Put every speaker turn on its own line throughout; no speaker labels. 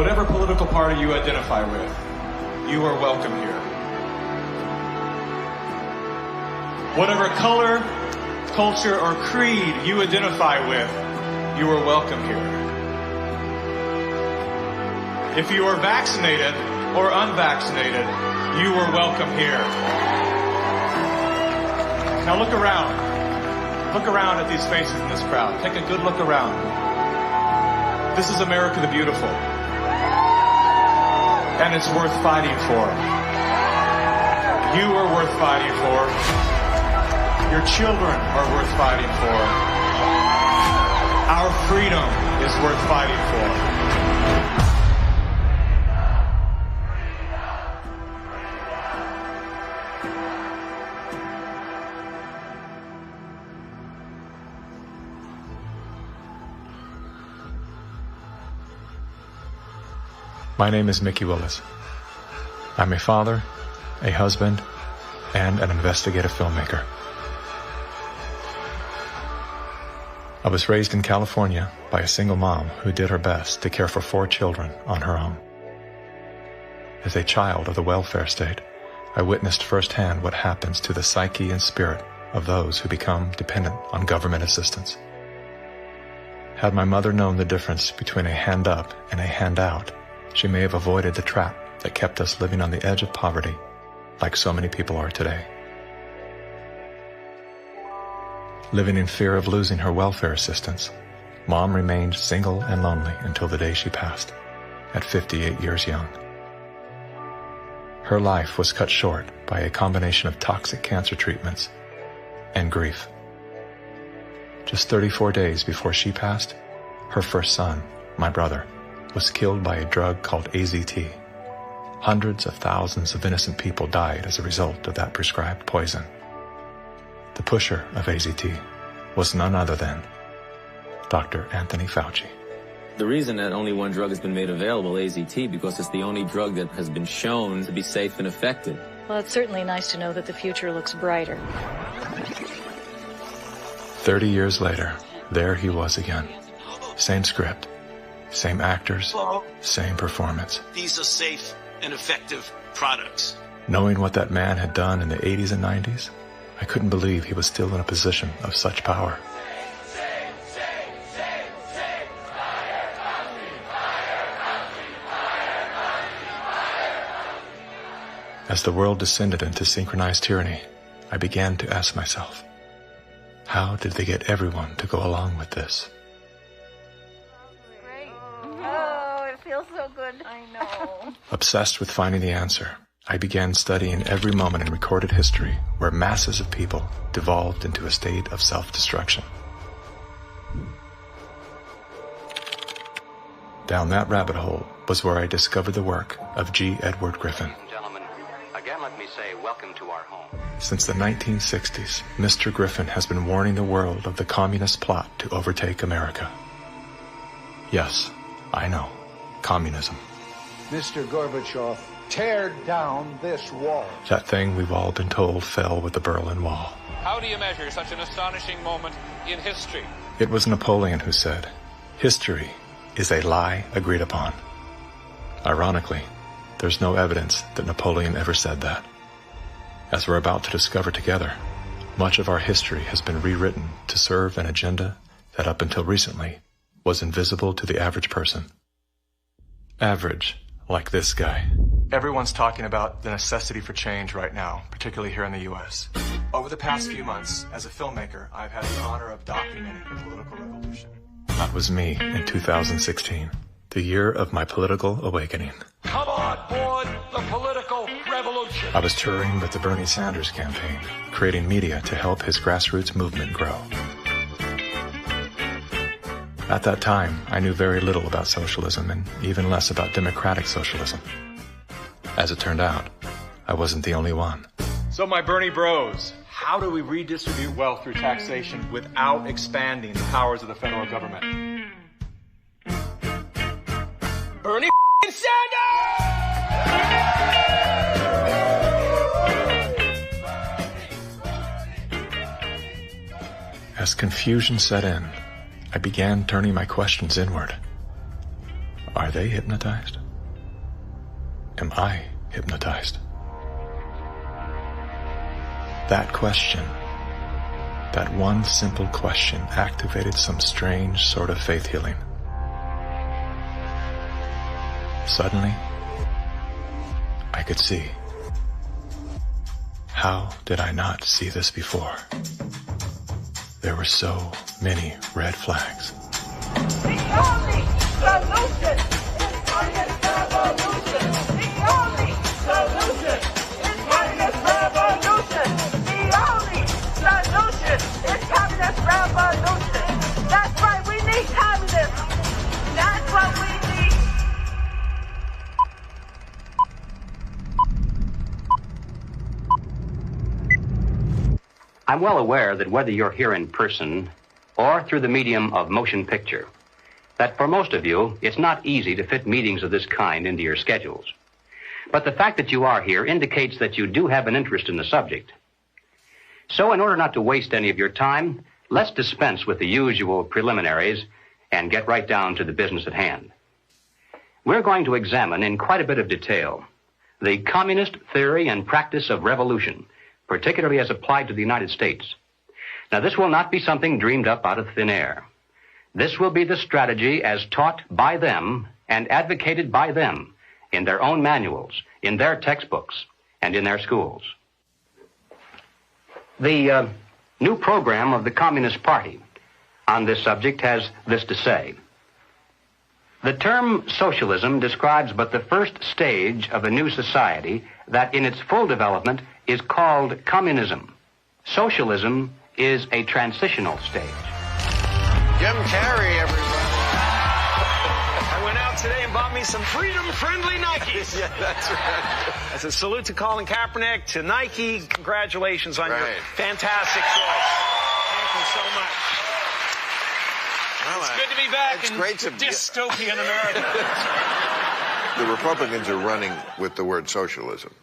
Whatever political party you identify with, you are welcome here. Whatever color, culture, or creed you identify with, you are welcome here. If you are vaccinated or unvaccinated, you are welcome here. Now look around. Look around at these faces in this crowd. Take a good look around. This is America the Beautiful. And it's worth fighting for. You are worth fighting for. Your children are worth fighting for. Our freedom is worth fighting for.
My name is Mickey Willis. I'm a father, a husband, and an investigative filmmaker. I was raised in California by a single mom who did her best to care for 4 children on her own. As a child of the welfare state, I witnessed firsthand what happens to the psyche and spirit of those who become dependent on government assistance. Had my mother known the difference between a hand up and a handout, she may have avoided the trap that kept us living on the edge of poverty, like so many people are today. Living in fear of losing her welfare assistance, Mom remained single and lonely until the day she passed, at 58 years young. Her life was cut short by a combination of toxic cancer treatments and grief. Just 34 days before she passed, her first son, my brother, was killed by a drug called AZT. Hundreds of thousands of innocent people died as a result of that prescribed poison. The pusher of AZT was none other than Dr. Anthony Fauci.
The reason that only one drug has been made available, AZT, because it's the only drug that has been shown to be safe and effective.
Well, it's certainly nice to know that the future looks brighter.
30 years later, there he was again. Same script, same actors, same performance.
These are safe and effective products.
Knowing what that man had done in the 80s and 90s, I couldn't believe he was still in a position of such power. As the world descended into synchronized tyranny, I began to ask myself, how did they get everyone to go along with this?
Great. Oh, it feels so good. I know.
Obsessed with finding the answer, I began studying every moment in recorded history where masses of people devolved into a state of self-destruction. Down that rabbit hole was where I discovered the work of G. Edward Griffin.
Gentlemen, again let me say welcome to our home.
Since the 1960s, Mr. Griffin has been warning the world of the communist plot to overtake America. Yes, I know, communism.
Mr. Gorbachev, tear down this wall.
That thing we've all been told fell with the Berlin Wall.
How do you measure such an astonishing moment in history?
It was Napoleon who said, "History is a lie agreed upon." Ironically, there's no evidence that Napoleon ever said that. As we're about to discover together, much of our history has been rewritten to serve an agenda that up until recently was invisible to the average person. Average, like this guy. Everyone's talking about the necessity for change right now, particularly here in the U.S. Over the past few months, as a filmmaker, I've had the honor of documenting the political revolution. That was me in 2016, the year of my political awakening.
Come on board the political revolution.
I was touring with the Bernie Sanders campaign, creating media to help his grassroots movement grow. At that time, I knew very little about socialism and even less about democratic socialism. As it turned out, I wasn't the only one.
So my Bernie bros, how do we redistribute wealth through taxation without expanding the powers of the federal government? Bernie Sanders!
As confusion set in, I began turning my questions inward. Are they hypnotized? Am I hypnotized? That question, that one simple question, activated some strange sort of faith healing. Suddenly, I could see. How did I not see this before? There were so many red flags.
The only solution is communist revolution. The only solution is communist revolution. The only solution is communist revolution. That's right, we need communism. That's what we need.
I'm well aware that whether you're here in person or through the medium of motion picture, that for most of you, it's not easy to fit meetings of this kind into your schedules. But the fact that you are here indicates that you do have an interest in the subject. So in order not to waste any of your time, let's dispense with the usual preliminaries and get right down to the business at hand. We're going to examine in quite a bit of detail the communist theory and practice of revolution, particularly as applied to the United States. Now, this will not be something dreamed up out of thin air. This will be the strategy as taught by them and advocated by them in their own manuals, in their textbooks, and in their schools. The new program of the Communist Party on this subject has this to say. The term socialism describes but the first stage of a new society that in its full development is called communism. Socialism is a transitional stage.
Jim Carrey, everybody.
I went out today and bought me some freedom-friendly Nikes.
Yeah, that's right.
As a salute to Colin Kaepernick, to Nike, congratulations on your fantastic choice. Thank you so much.
Well,
it's good to be back in
great to
dystopian America.
The Republicans are running with the word socialism.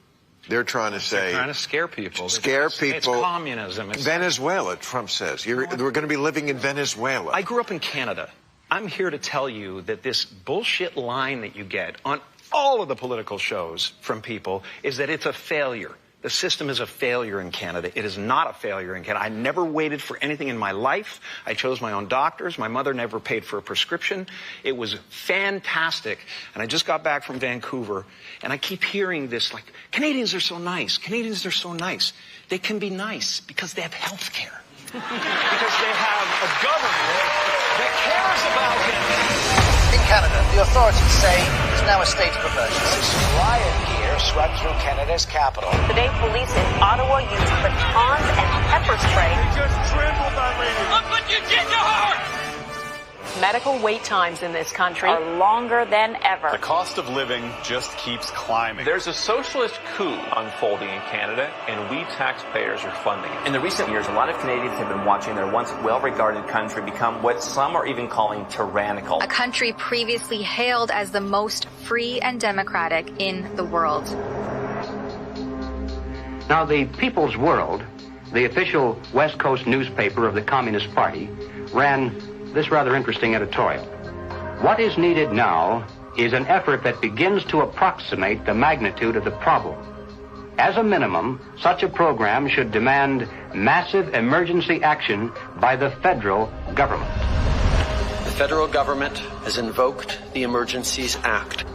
They're trying to say...
They're trying to scare people.
Scare people.
It's communism. It's
Venezuela, Trump says. We're going to be living in Venezuela.
I grew up in Canada. I'm here to tell you that this bullshit line that you get on all of the political shows from people is that it's a failure. The system is a failure in Canada. It is not a failure in Canada. I never waited for anything in my life. I chose my own doctors. My mother never paid for a prescription. It was fantastic. And I just got back from Vancouver, and I keep hearing this, like, Canadians are so nice. Canadians are so nice. They can be nice because they have health care. Because they have a government that cares about them.
In Canada, the authorities say it's now a state of emergency.
Riot gear swept through Canada's capital.
Today, police in Ottawa used batons and pepper spray.
They just trampled on lady. Look what you did to her!
Medical wait times in this country are longer than ever.
The cost of living just keeps climbing.
There's a socialist coup unfolding in Canada, and we taxpayers are funding it.
In the recent years, a lot of Canadians have been watching their once well-regarded country become what some are even calling tyrannical.
A country previously hailed as the most free and democratic in the world.
Now, the People's World, the official West Coast newspaper of the Communist Party, ran this rather interesting editorial. What is needed now is an effort that begins to approximate the magnitude of the problem. As a minimum, such a program should demand massive emergency action by the federal government.
The federal government has invoked the Emergencies Act.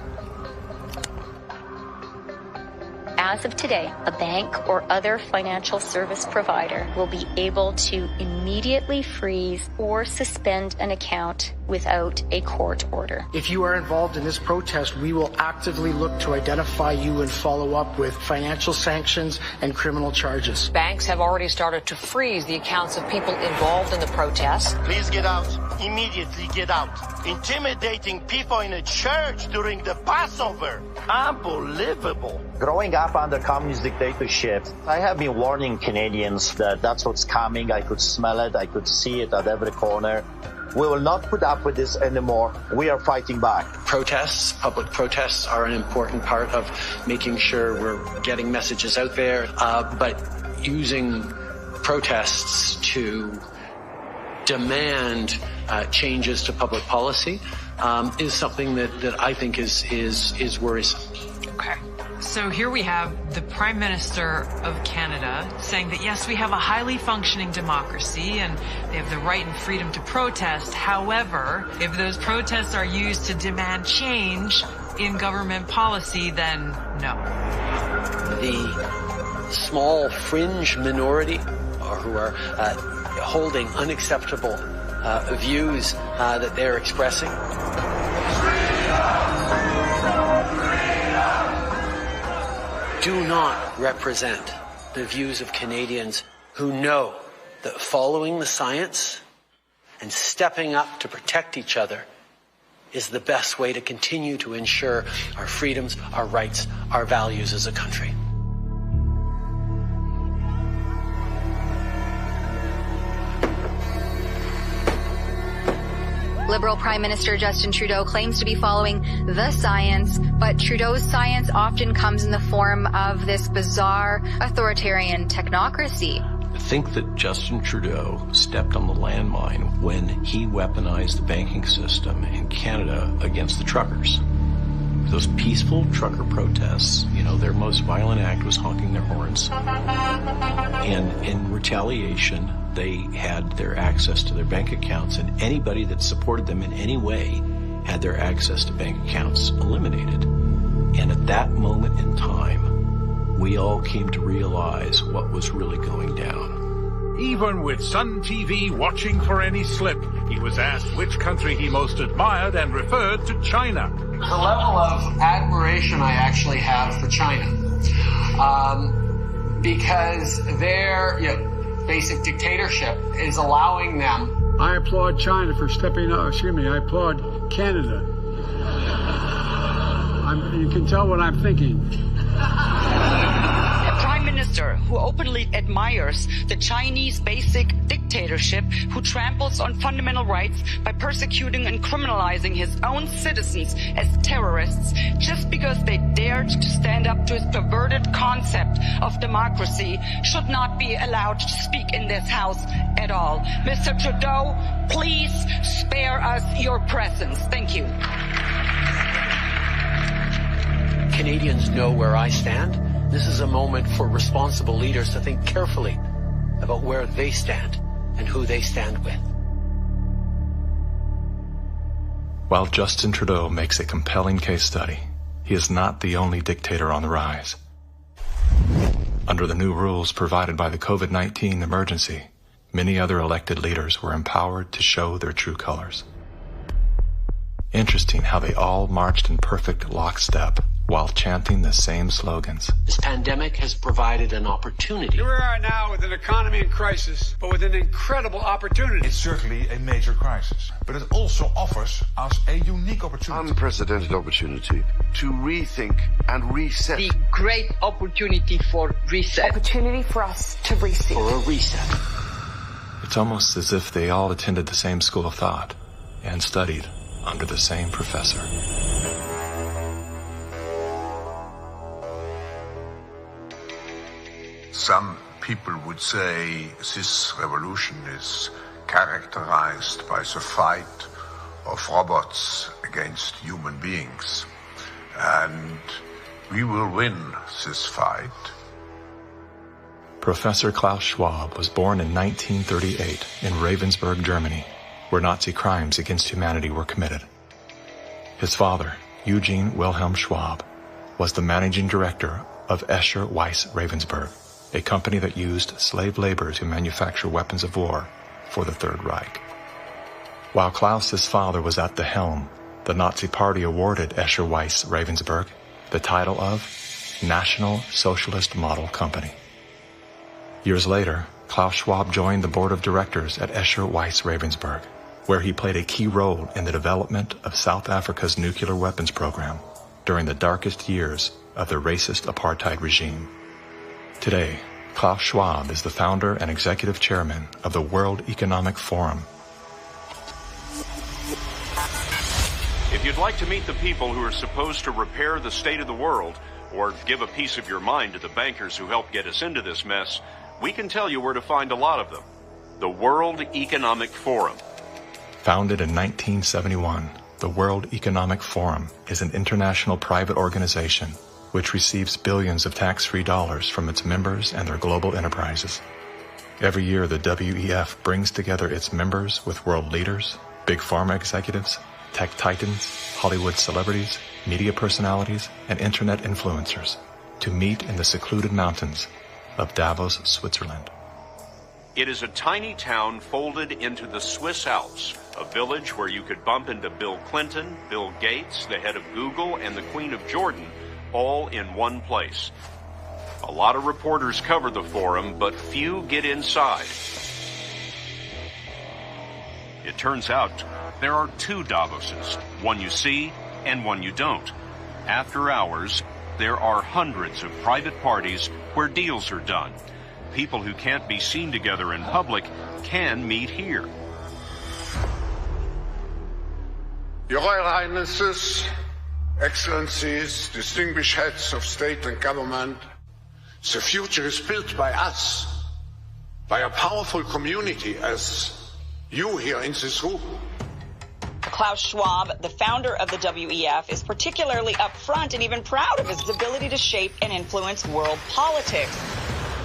As of today, a bank or other financial service provider will be able to immediately freeze or suspend an account without a court order.
If you are involved in this protest, we will actively look to identify you and follow up with financial sanctions and criminal charges.
Banks have already started to freeze the accounts of people involved in the protests.
Please get out. Immediately get out. Intimidating people in a church during the Passover. Unbelievable.
Growing up under communist dictatorship, I have been warning Canadians that that's what's coming. I could smell it. I could see it at every corner. We will not put up with this anymore. We are fighting back.
Protests, public protests are an important part of making sure we're getting messages out there, but using protests to demand changes to public policy is something that I think is worrisome.
Okay. So here we have the Prime Minister of Canada saying that, yes, we have a highly functioning democracy and they have the right and freedom to protest. However, if those protests are used to demand change in government policy, then no.
The small fringe minority who are holding unacceptable views that they're expressing do not represent the views of Canadians who know that following the science and stepping up to protect each other is the best way to continue to ensure our freedoms, our rights, our values as a country.
Liberal Prime Minister Justin Trudeau claims to be following the science, but Trudeau's science often comes in the form of this bizarre authoritarian technocracy.
I think that Justin Trudeau stepped on the landmine when he weaponized the banking system in Canada against the truckers. Those peaceful trucker protests, their most violent act was honking their horns. And in retaliation, they had their access to their bank accounts, and anybody that supported them in any way had their access to bank accounts eliminated. And at that moment in time, we all came to realize what was really going down.
Even with Sun TV watching for any slip, he was asked which country he most admired and referred to China.
The level of admiration I actually have for China, because their basic dictatorship is allowing them.
I applaud China for stepping up. I applaud Canada. You can tell what I'm thinking.
A prime minister who openly admires the Chinese basic dictatorship, who tramples on fundamental rights by persecuting and criminalizing his own citizens as terrorists just because they dared to stand up to his perverted concept of democracy, should not be allowed to speak in this house at all. Mr. Trudeau, please spare us your presence. Thank you.
Canadians know where I stand. This is a moment for responsible leaders to think carefully about where they stand and who they stand with.
While Justin Trudeau makes a compelling case study, he is not the only dictator on the rise. Under the new rules provided by the COVID-19 emergency, many other elected leaders were empowered to show their true colors. Interesting how they all marched in perfect lockstep while chanting the same slogans.
This pandemic has provided an opportunity.
Here we are now with an economy in crisis, but with an incredible opportunity.
It's certainly a major crisis, but it also offers us a unique opportunity.
Unprecedented opportunity to rethink and reset.
The great opportunity for reset.
Opportunity for us to reset.
For a reset.
It's almost as if they all attended the same school of thought and studied under the same professor.
Some people would say this revolution is characterized by the fight of robots against human beings. And we will win this fight.
Professor Klaus Schwab was born in 1938 in Ravensburg, Germany, where Nazi crimes against humanity were committed. His father, Eugene Wilhelm Schwab, was the managing director of Escher Weiss Ravensburg, a company that used slave labor to manufacture weapons of war for the Third Reich. While Klaus's father was at the helm, the Nazi Party awarded Escher Weiss Ravensburg the title of National Socialist Model Company. Years later, Klaus Schwab joined the board of directors at Escher Weiss Ravensburg, where he played a key role in the development of South Africa's nuclear weapons program during the darkest years of the racist apartheid regime. Today, Klaus Schwab is the founder and executive chairman of the World Economic Forum.
If you'd like to meet the people who are supposed to repair the state of the world, or give a piece of your mind to the bankers who helped get us into this mess, we can tell you where to find a lot of them. The World Economic Forum.
Founded in 1971, the World Economic Forum is an international private organization which receives billions of tax-free dollars from its members and their global enterprises. Every year, the WEF brings together its members with world leaders, big pharma executives, tech titans, Hollywood celebrities, media personalities, and internet influencers to meet in the secluded mountains of Davos, Switzerland.
It is a tiny town folded into the Swiss Alps, a village where you could bump into Bill Clinton, Bill Gates, the head of Google, and the Queen of Jordan, all in one place. A lot of reporters cover the forum, but few get inside. It turns out there are two Davoses, one you see and one you don't. After hours, there are hundreds of private parties where deals are done. People who can't be seen together in public can meet here.
Your Royal Highnesses, Excellencies, distinguished heads of state and government, the future is built by us, by a powerful community as you here in this room.
Klaus Schwab, the founder of the WEF, is particularly upfront and even proud of his ability to shape and influence world politics.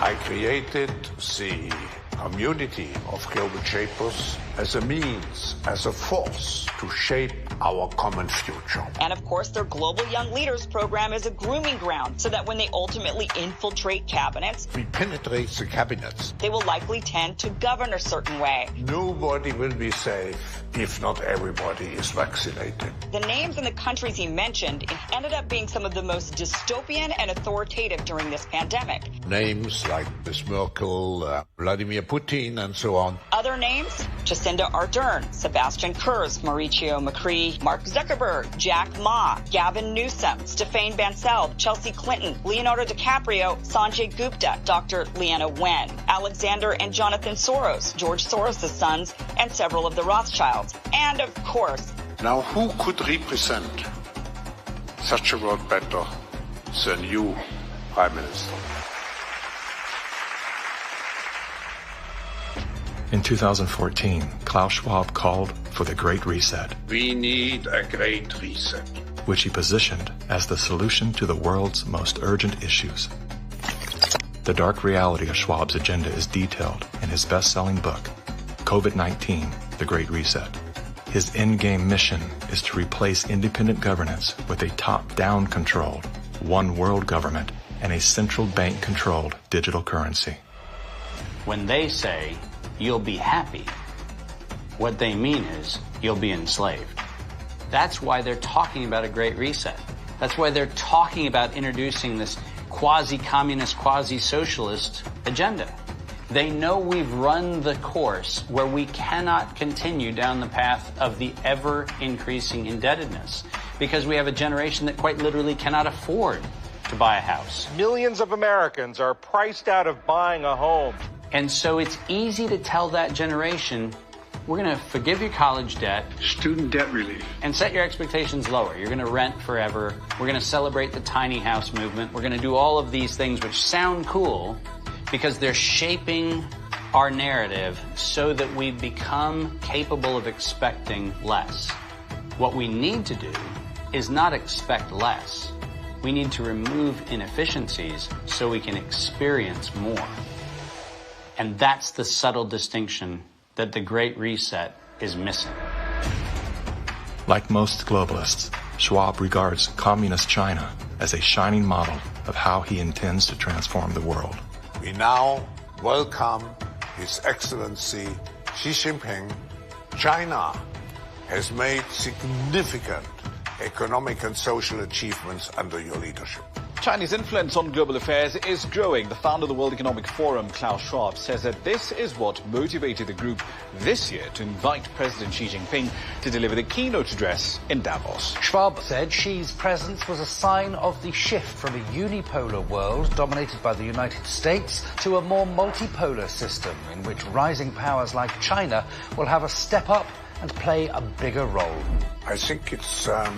I created the community of global shapers as a means, as a force to shape our common future.
And of course, their Global Young Leaders program is a grooming ground so that when they ultimately infiltrate cabinets,
we penetrate the cabinets.
They will likely tend to govern a certain way.
Nobody will be safe if not everybody is vaccinated.
The names and the countries he mentioned ended up being some of the most dystopian and authoritative during this pandemic.
Names like Ms. Merkel, Vladimir Putin, and so on.
Other names? Jacinda Ardern, Sebastian Kurz, Mauricio Macri, Mark Zuckerberg, Jack Ma, Gavin Newsom, Stéphane Bancel, Chelsea Clinton, Leonardo DiCaprio, Sanjay Gupta, Dr. Leana Wen, Alexander and Jonathan Soros, George Soros' sons, and several of the Rothschilds. And of course...
Now who could represent such a world better than you, Prime Minister?
In 2014, Klaus Schwab called for the Great Reset.
We need a Great Reset.
Which he positioned as the solution to the world's most urgent issues. The dark reality of Schwab's agenda is detailed in his best-selling book, COVID-19, The Great Reset. His endgame mission is to replace independent governance with a top-down controlled, one world government and a central bank-controlled digital currency.
When they say, you'll be happy, what they mean is you'll be enslaved. That's why they're talking about a Great Reset. That's why they're talking about introducing this quasi-communist, quasi-socialist agenda. They know we've run the course where we cannot continue down the path of the ever-increasing indebtedness because we have a generation that quite literally cannot afford to buy a house.
Millions of Americans are priced out of buying a home.
And so it's easy to tell that generation, we're going to forgive your college debt.
Student debt relief.
And set your expectations lower. You're going to rent forever. We're going to celebrate the tiny house movement. We're going to do all of these things which sound cool because they're shaping our narrative so that we become capable of expecting less. What we need to do is not expect less. We need to remove inefficiencies so we can experience more. And that's the subtle distinction that the Great Reset is missing.
Like most globalists, Schwab regards communist China as a shining model of how he intends to transform the world.
We now welcome His Excellency Xi Jinping. China has made significant economic and social achievements under your leadership.
Chinese influence on global affairs is growing. The founder of the World Economic Forum, Klaus Schwab, says that this is what motivated the group this year to invite President Xi Jinping to deliver the keynote address in Davos.
Schwab said Xi's presence was a sign of the shift from a unipolar world dominated by the United States to a more multipolar system in which rising powers like China will have a step up and play a bigger role.
I think it's a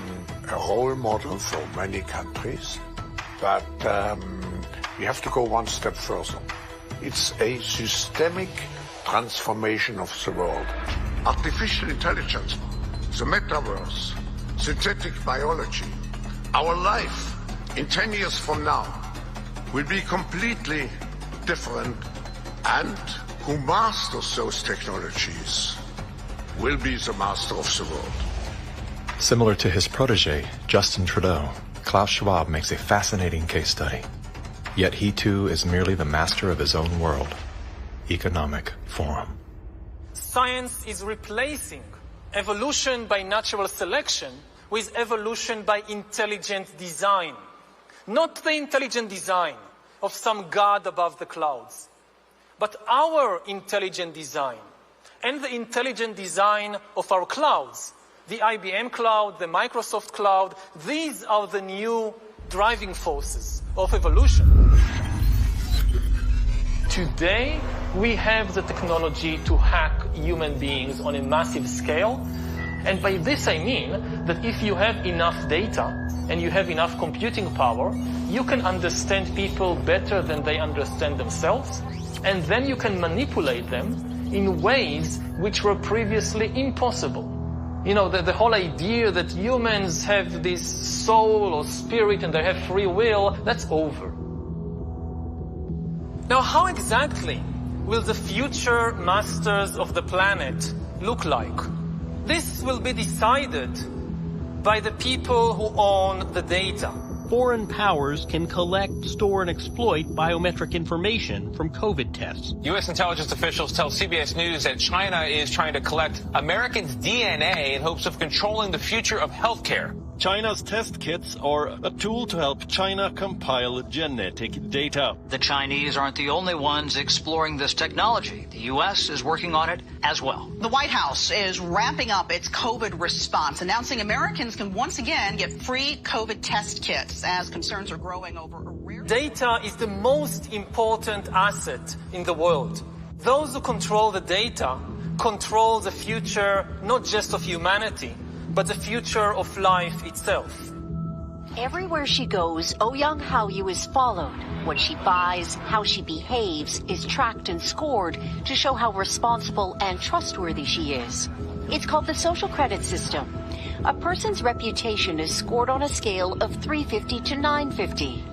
role model for many countries. But we have to go one step further. It's a systemic transformation of the world.
Artificial intelligence, the metaverse, synthetic biology. Our life in 10 years from now will be completely different, and who masters those technologies will be the master of the world.
Similar to his protege, Justin Trudeau, Klaus Schwab makes a fascinating case study. Yet he too is merely the master of his own world. Economic Forum.
Science is replacing evolution by natural selection with evolution by intelligent design. Not the intelligent design of some god above the clouds, but our intelligent design and the intelligent design of our clouds. The IBM cloud, the Microsoft cloud, these are the new driving forces of evolution. Today, we have the technology to hack human beings on a massive scale. And by this I mean that if you have enough data and you have enough computing power, you can understand people better than they understand themselves. And then you can manipulate them in ways which were previously impossible. You know, the whole idea that humans have this soul or spirit and they have free will, that's over. Now, how exactly will the future masters of the planet look like? This will be decided by the people who own the data.
Foreign powers can collect, store, and exploit biometric information from COVID tests.
U.S. intelligence officials tell CBS News that China is trying to collect Americans' DNA in hopes of controlling the future of healthcare.
China's test kits are a tool to help China compile genetic data.
The Chinese aren't the only ones exploring this technology. The U.S. is working on it as well.
The White House is ramping up its COVID response, announcing Americans can once again get free COVID test kits as concerns are growing over a rare...
Data is the most important asset in the world. Those who control the data control the future not just of humanity, but the future of life itself.
Everywhere she goes, Ouyang Haoyu is followed. What she buys, how she behaves, is tracked and scored to show how responsible and trustworthy she is. It's called the social credit system. A person's reputation is scored on a scale of 350 to 950.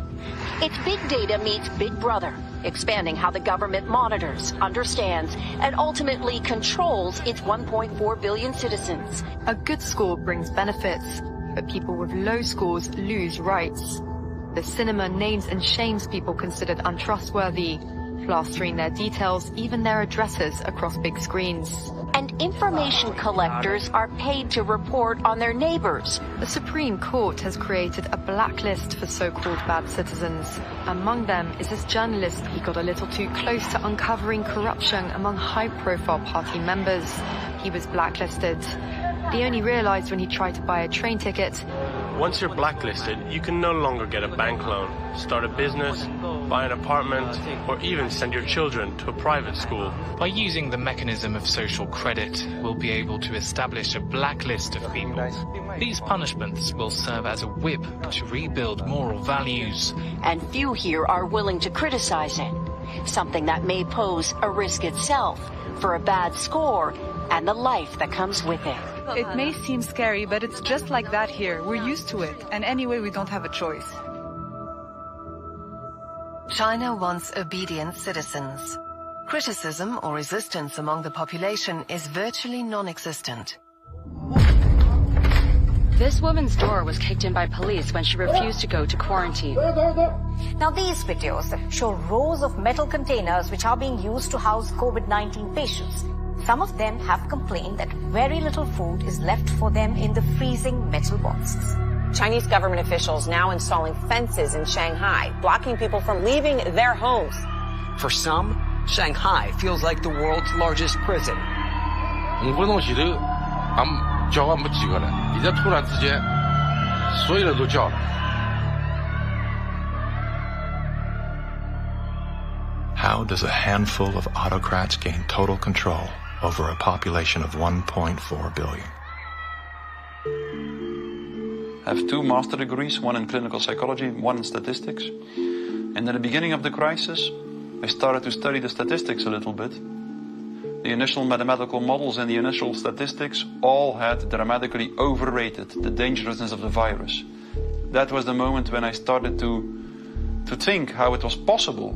It's big data meets Big Brother, expanding how the government monitors, understands, and ultimately controls its 1.4 billion citizens.
A good score brings benefits, but people with low scores lose rights. The cinema names and shames people considered untrustworthy, plastering their details, even their addresses, across big screens.
And information collectors are paid to report on their neighbors.
The Supreme Court has created a blacklist for so-called bad citizens. Among them is this journalist who got a little too close to uncovering corruption among high-profile party members. He was blacklisted. He only realized when he tried to buy a train ticket.
Once you're blacklisted, you can no longer get a bank loan, start a business, buy an apartment, or even send your children to a private school.
By using the mechanism of social credit, we'll be able to establish a blacklist of people. These punishments will serve as a whip to rebuild moral values.
And few here are willing to criticize it, something that may pose a risk itself for a bad score and the life that comes with it.
It may seem scary, but it's just like that here. We're used to it, and anyway, we don't have a choice.
China wants obedient citizens. Criticism or resistance among the population is virtually non-existent.
This woman's door was kicked in by police when she refused to go to quarantine.
Now these videos show rows of metal containers which are being used to house COVID-19 patients. Some of them have complained that very little food is left for them in the freezing metal boxes.
Chinese government officials now installing fences in Shanghai, blocking people from leaving their homes.
For some, Shanghai feels like the world's largest prison.
How does a handful of autocrats gain total control over a population of 1.4 billion?
I have 2 master degrees, one in clinical psychology, one in statistics. And at the beginning of the crisis, I started to study the statistics a little bit. The initial mathematical models and the initial statistics all had dramatically overrated the dangerousness of the virus. That was the moment when I started to think how it was possible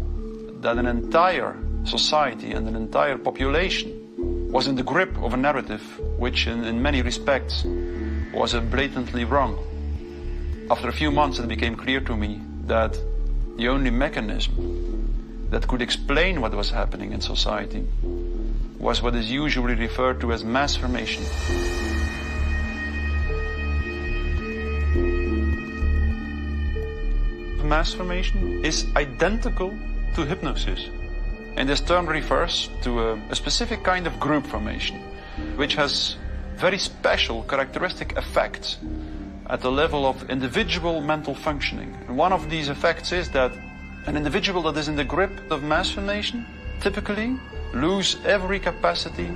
that an entire society and an entire population was in the grip of a narrative which in many respects was blatantly wrong. After a few months it became clear to me that the only mechanism that could explain what was happening in society was what is usually referred to as mass formation. Mass formation is identical to hypnosis. And this term refers to a specific kind of group formation, which has very special characteristic effects at the level of individual mental functioning. And one of these effects is that an individual that is in the grip of mass formation typically lose every capacity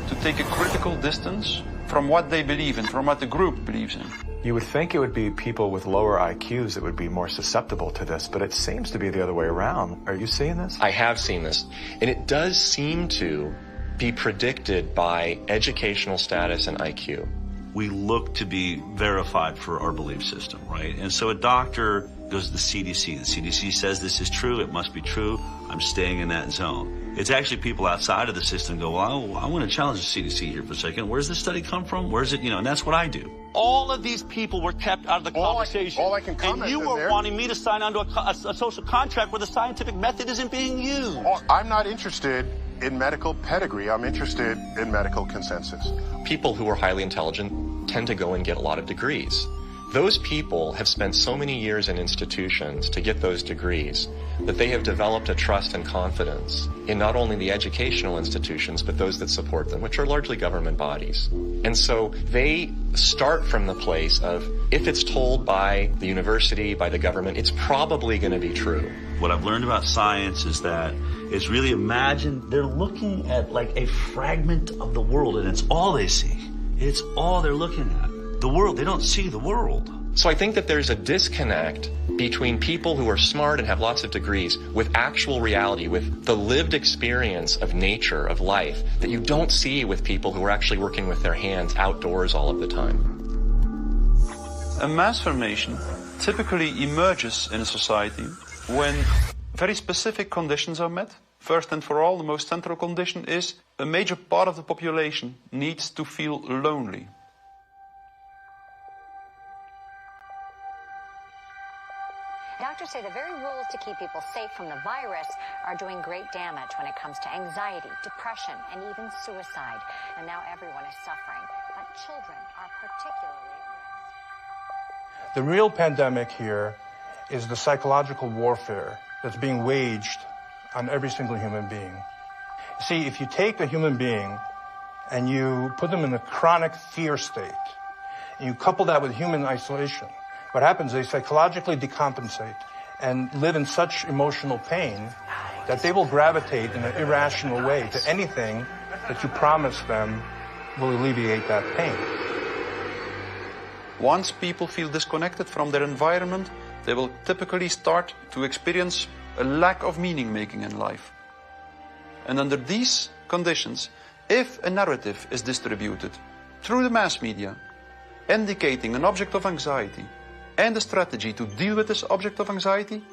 to take a critical distance from what they believe in, from what the group believes in.
You would think it would be people with lower IQs that would be more susceptible to this, but it seems to be the other way around. Are you seeing this?
I have seen this. And it does seem to be predicted by educational status and IQ.
We look to be verified for our belief system, right? And so a doctor goes to the CDC. The CDC says this is true, it must be true, I'm staying in that zone. It's actually people outside of the system go, well, I want to challenge the CDC here for a second. Where's this study come from? Where's it, and that's what I do.
All of these people were kept out of the conversation.
All I can comment
and you were wanting me to sign onto a social contract where the scientific method isn't being used.
I'm not interested in medical pedigree. I'm interested in medical consensus.
People who are highly intelligent tend to go and get a lot of degrees. Those people have spent so many years in institutions to get those degrees that they have developed a trust and confidence in not only the educational institutions, but those that support them, which are largely government bodies. And so they start from the place of, if it's told by the university, by the government, it's probably going to be true.
What I've learned about science is that it's really imagine they're looking at like a fragment of the world and it's all they see. It's all they're looking at. The world, they don't see the world.
So I think that there's a disconnect between people who are smart and have lots of degrees with actual reality, with the lived experience of nature, of life, that you don't see with people who are actually working with their hands outdoors all of the time.
A mass formation typically emerges in a society when very specific conditions are met. First and for all, the most central condition is a major part of the population needs to feel lonely.
Doctors say the very rules to keep people safe from the virus are doing great damage when it comes to anxiety, depression, and even suicide. And now everyone is suffering, but children are particularly at risk.
The real pandemic here is the psychological warfare that's being waged on every single human being. See, if you take a human being and you put them in a chronic fear state, and you couple that with human isolation, what happens is they psychologically decompensate and live in such emotional pain that they will gravitate in an irrational way to anything that you promise them will alleviate that pain.
Once people feel disconnected from their environment, they will typically start to experience a lack of meaning-making in life. And under these conditions, if a narrative is distributed through the mass media, indicating an object of anxiety, and a strategy to deal with this object of anxiety,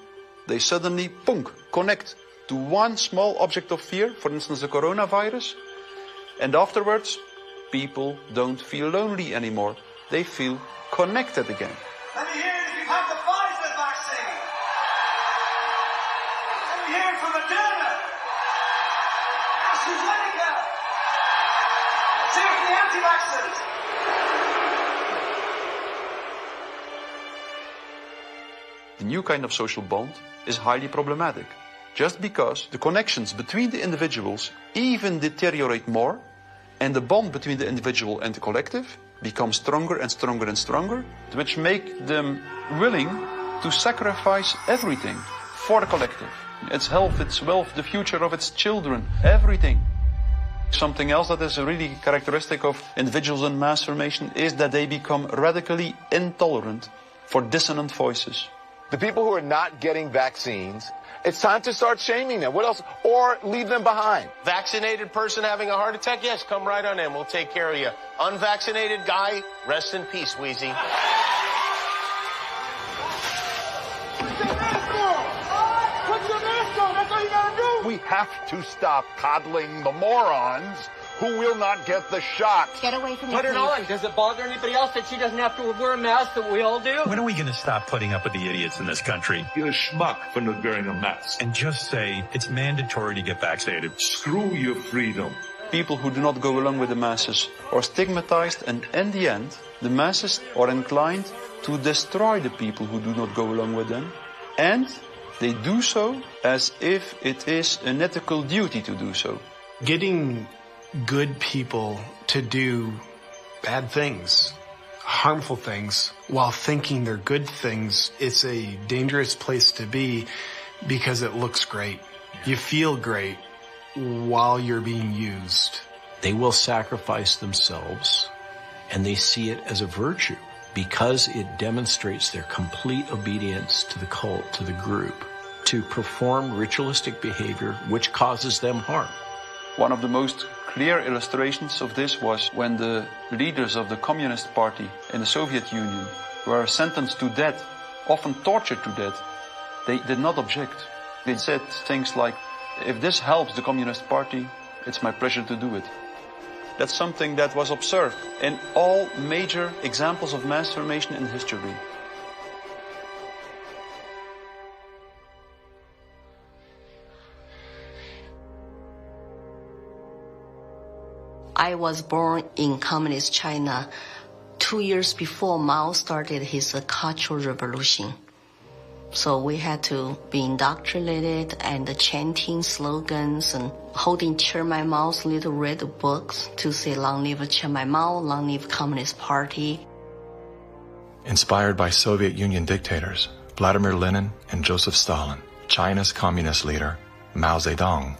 they suddenly, connect to one small object of fear, for instance the coronavirus, and afterwards, people don't feel lonely anymore. They feel connected again.
Let me hear it if you've had the Pfizer vaccine. Let me hear it from Moderna. AstraZeneca. Let's hear it from the anti-vaxxers.
The new kind of social bond is highly problematic, just because the connections between the individuals even deteriorate more, and the bond between the individual and the collective becomes stronger and stronger and stronger, which make them willing to sacrifice everything for the collective. Its health, its wealth, the future of its children, everything. Something else that is really characteristic of individuals in mass formation is that they become radically intolerant for dissonant voices.
The people who are not getting vaccines, it's time to start shaming them. What else? Or leave them behind.
Vaccinated person having a heart attack? Yes, come right on in. We'll take care of you. Unvaccinated guy, rest in peace, Wheezy.
We have to stop coddling the morons who will not get the shot.
Get away from me,
Put it
please.
on. Does it bother anybody else that she doesn't have to wear a mask that we all do?
When are we going to stop putting up with the idiots in this country?
You're a schmuck for not wearing a mask.
And just say it's mandatory to get vaccinated.
Screw your freedom.
People who do not go along with the masses are stigmatized, and in the end, the masses are inclined to destroy the people who do not go along with them. And they do so as if it is an ethical duty to do so.
Getting good people to do bad things, harmful things, while thinking they're good things, it's a dangerous place to be because it looks great. You feel great while you're being used.
They will sacrifice themselves, and they see it as a virtue because it demonstrates their complete obedience to the cult, to the group, to perform ritualistic behavior which causes them harm.
One of the most clear illustrations of this was when the leaders of the Communist Party in the Soviet Union were sentenced to death, often tortured to death. They did not object. They said things like, if this helps the Communist Party, it's my pleasure to do it. That's something that was observed in all major examples of mass formation in history.
I was born in communist China 2 years before Mao started his Cultural Revolution. So we had to be indoctrinated and chanting slogans and holding Chairman Mao's little red books to say, long live Chairman Mao, long live Communist Party.
Inspired by Soviet Union dictators Vladimir Lenin and Joseph Stalin, China's communist leader, Mao Zedong,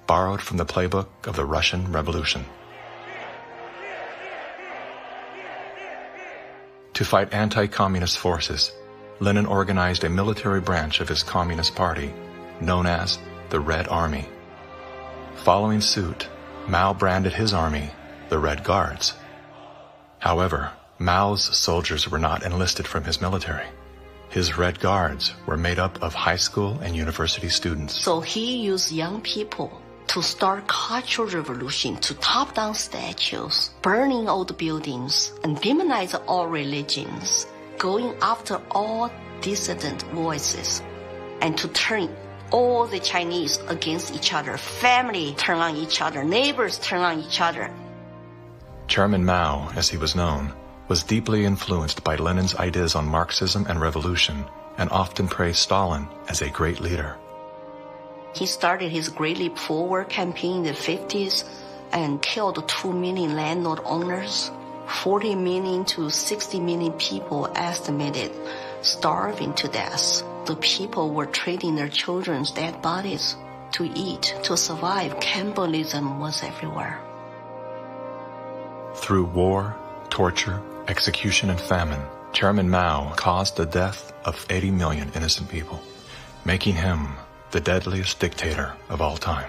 borrowed from the playbook of the Russian Revolution. To fight anti-communist forces, Lenin organized a military branch of his Communist Party, known as the Red Army. Following suit, Mao branded his army the Red Guards. However, Mao's soldiers were not enlisted from his military. His Red Guards were made up of high school and university students.
So he used young people to start Cultural Revolution, to top down statues, burning old buildings, and demonize all religions, going after all dissident voices, and to turn all the Chinese against each other. Family turn on each other, neighbors turn on each other.
Chairman Mao, as he was known, was deeply influenced by Lenin's ideas on Marxism and revolution, and often praised Stalin as a great leader.
He started his Great Leap Forward campaign in the 50s and killed 2 million landlord owners. 40 million to 60 million people estimated starving to death. The people were trading their children's dead bodies to eat, to survive. Cannibalism was everywhere.
Through war, torture, execution, and famine, Chairman Mao caused the death of 80 million innocent people, making him the deadliest dictator of all time.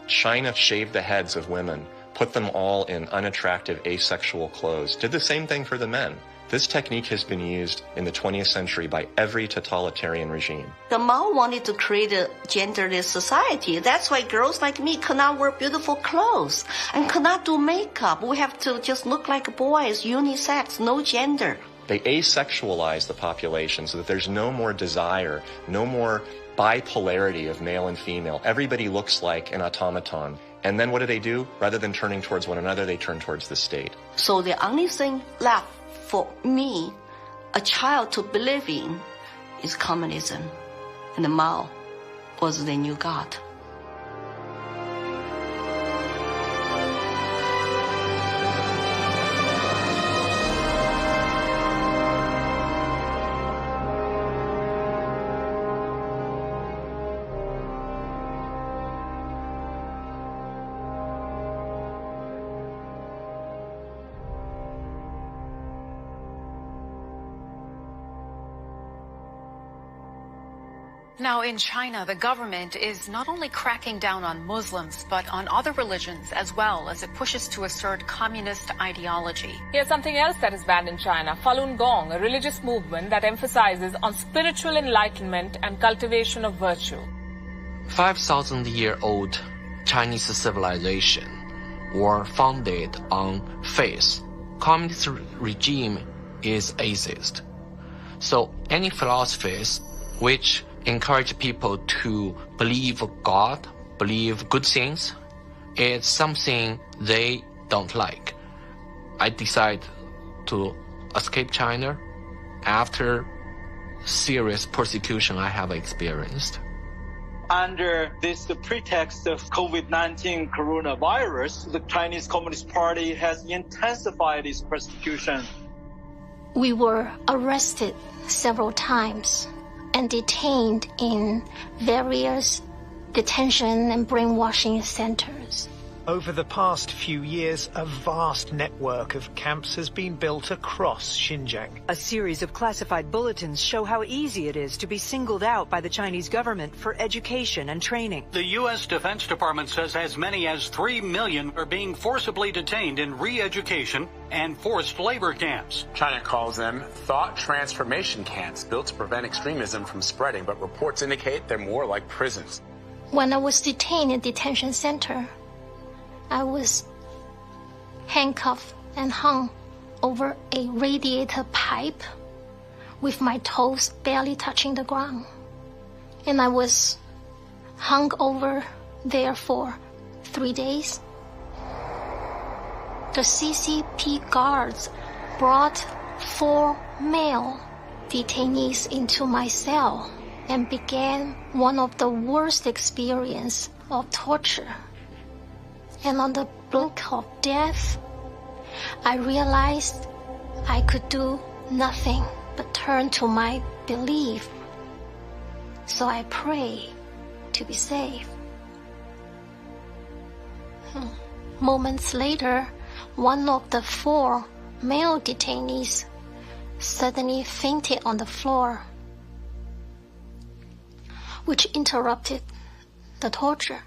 China shaved the heads of women, put them all in unattractive asexual clothes, did the same thing for the men. This technique has been used in the 20th century by every totalitarian regime.
The Mao wanted to create a genderless society. That's why girls like me could not wear beautiful clothes and could not do makeup. We have to just look like boys, unisex, no gender.
They asexualize the population so that there's no more desire, no more bipolarity of male and female. Everybody looks like an automaton. And then what do? Rather than turning towards one another, they turn towards the state.
So the only thing left for me, a child to believe in, is communism. And Mao was the new God.
Now, in China, the government is not only cracking down on Muslims, but on other religions as well, as it pushes to assert communist ideology.
Here's something else that is banned in China: Falun Gong, a religious movement that emphasizes on spiritual enlightenment and cultivation of virtue.
5,000-year-old Chinese civilization were founded on faith. Communist regime is atheist. So any philosophies which encourage people to believe God, believe good things, it's something they don't like. I decided to escape China after serious persecution I have experienced.
Under this pretext of COVID-19 coronavirus, the Chinese Communist Party has intensified its persecution.
We were arrested several times and detained in various detention and brainwashing centers.
Over the past few years, a vast network of camps has been built across Xinjiang.
A series of classified bulletins show how easy it is to be singled out by the Chinese government for education and training.
The U.S. Defense Department says as many as 3 million are being forcibly detained in re-education and forced labor camps.
China calls them thought transformation camps built to prevent extremism from spreading, but reports indicate they're more like prisons.
When I was detained in detention center, I was handcuffed and hung over a radiator pipe with my toes barely touching the ground. And I was hung over there for 3 days. The CCP guards brought 4 male detainees into my cell and began one of the worst experiences of torture. And on the brink of death, I realized I could do nothing but turn to my belief. So I prayed to be saved. Moments later, one of the 4 male detainees suddenly fainted on the floor, which interrupted the torture.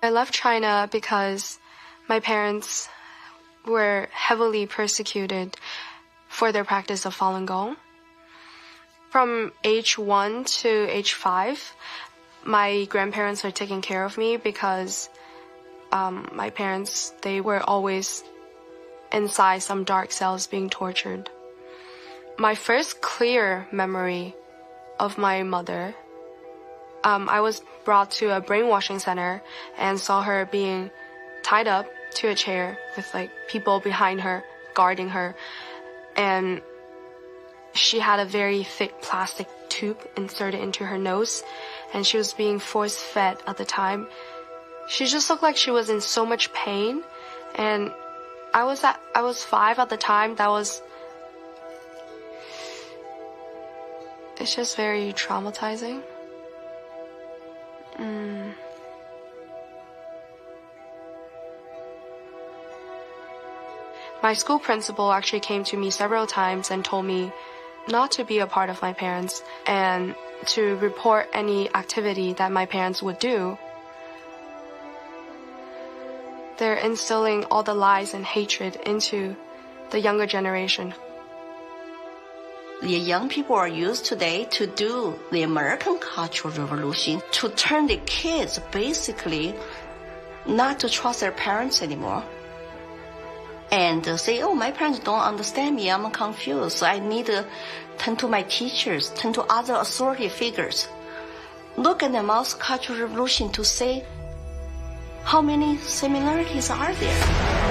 I left China because my parents were heavily persecuted for their practice of Falun Gong. From age 1 to age 5, my grandparents were taking care of me because my parents, they were always inside some dark cells being tortured. My first clear memory of my mother, I was brought to a brainwashing center and saw her being tied up to a chair with like people behind her guarding her, and she had a very thick plastic tube inserted into her nose, and she was being force-fed at the time. She just looked like she was in so much pain, and I was 5 at the time. It's just very traumatizing. My school principal actually came to me several times and told me not to be a part of my parents and to report any activity that my parents would do. They're instilling all the lies and hatred into the younger generation.
The young people are used today to do the American Cultural Revolution, to turn the kids basically not to trust their parents anymore. And say, oh, my parents don't understand me, I'm confused, so I need to turn to my teachers, turn to other authority figures. Look at the multicultural revolution to say how many similarities are there.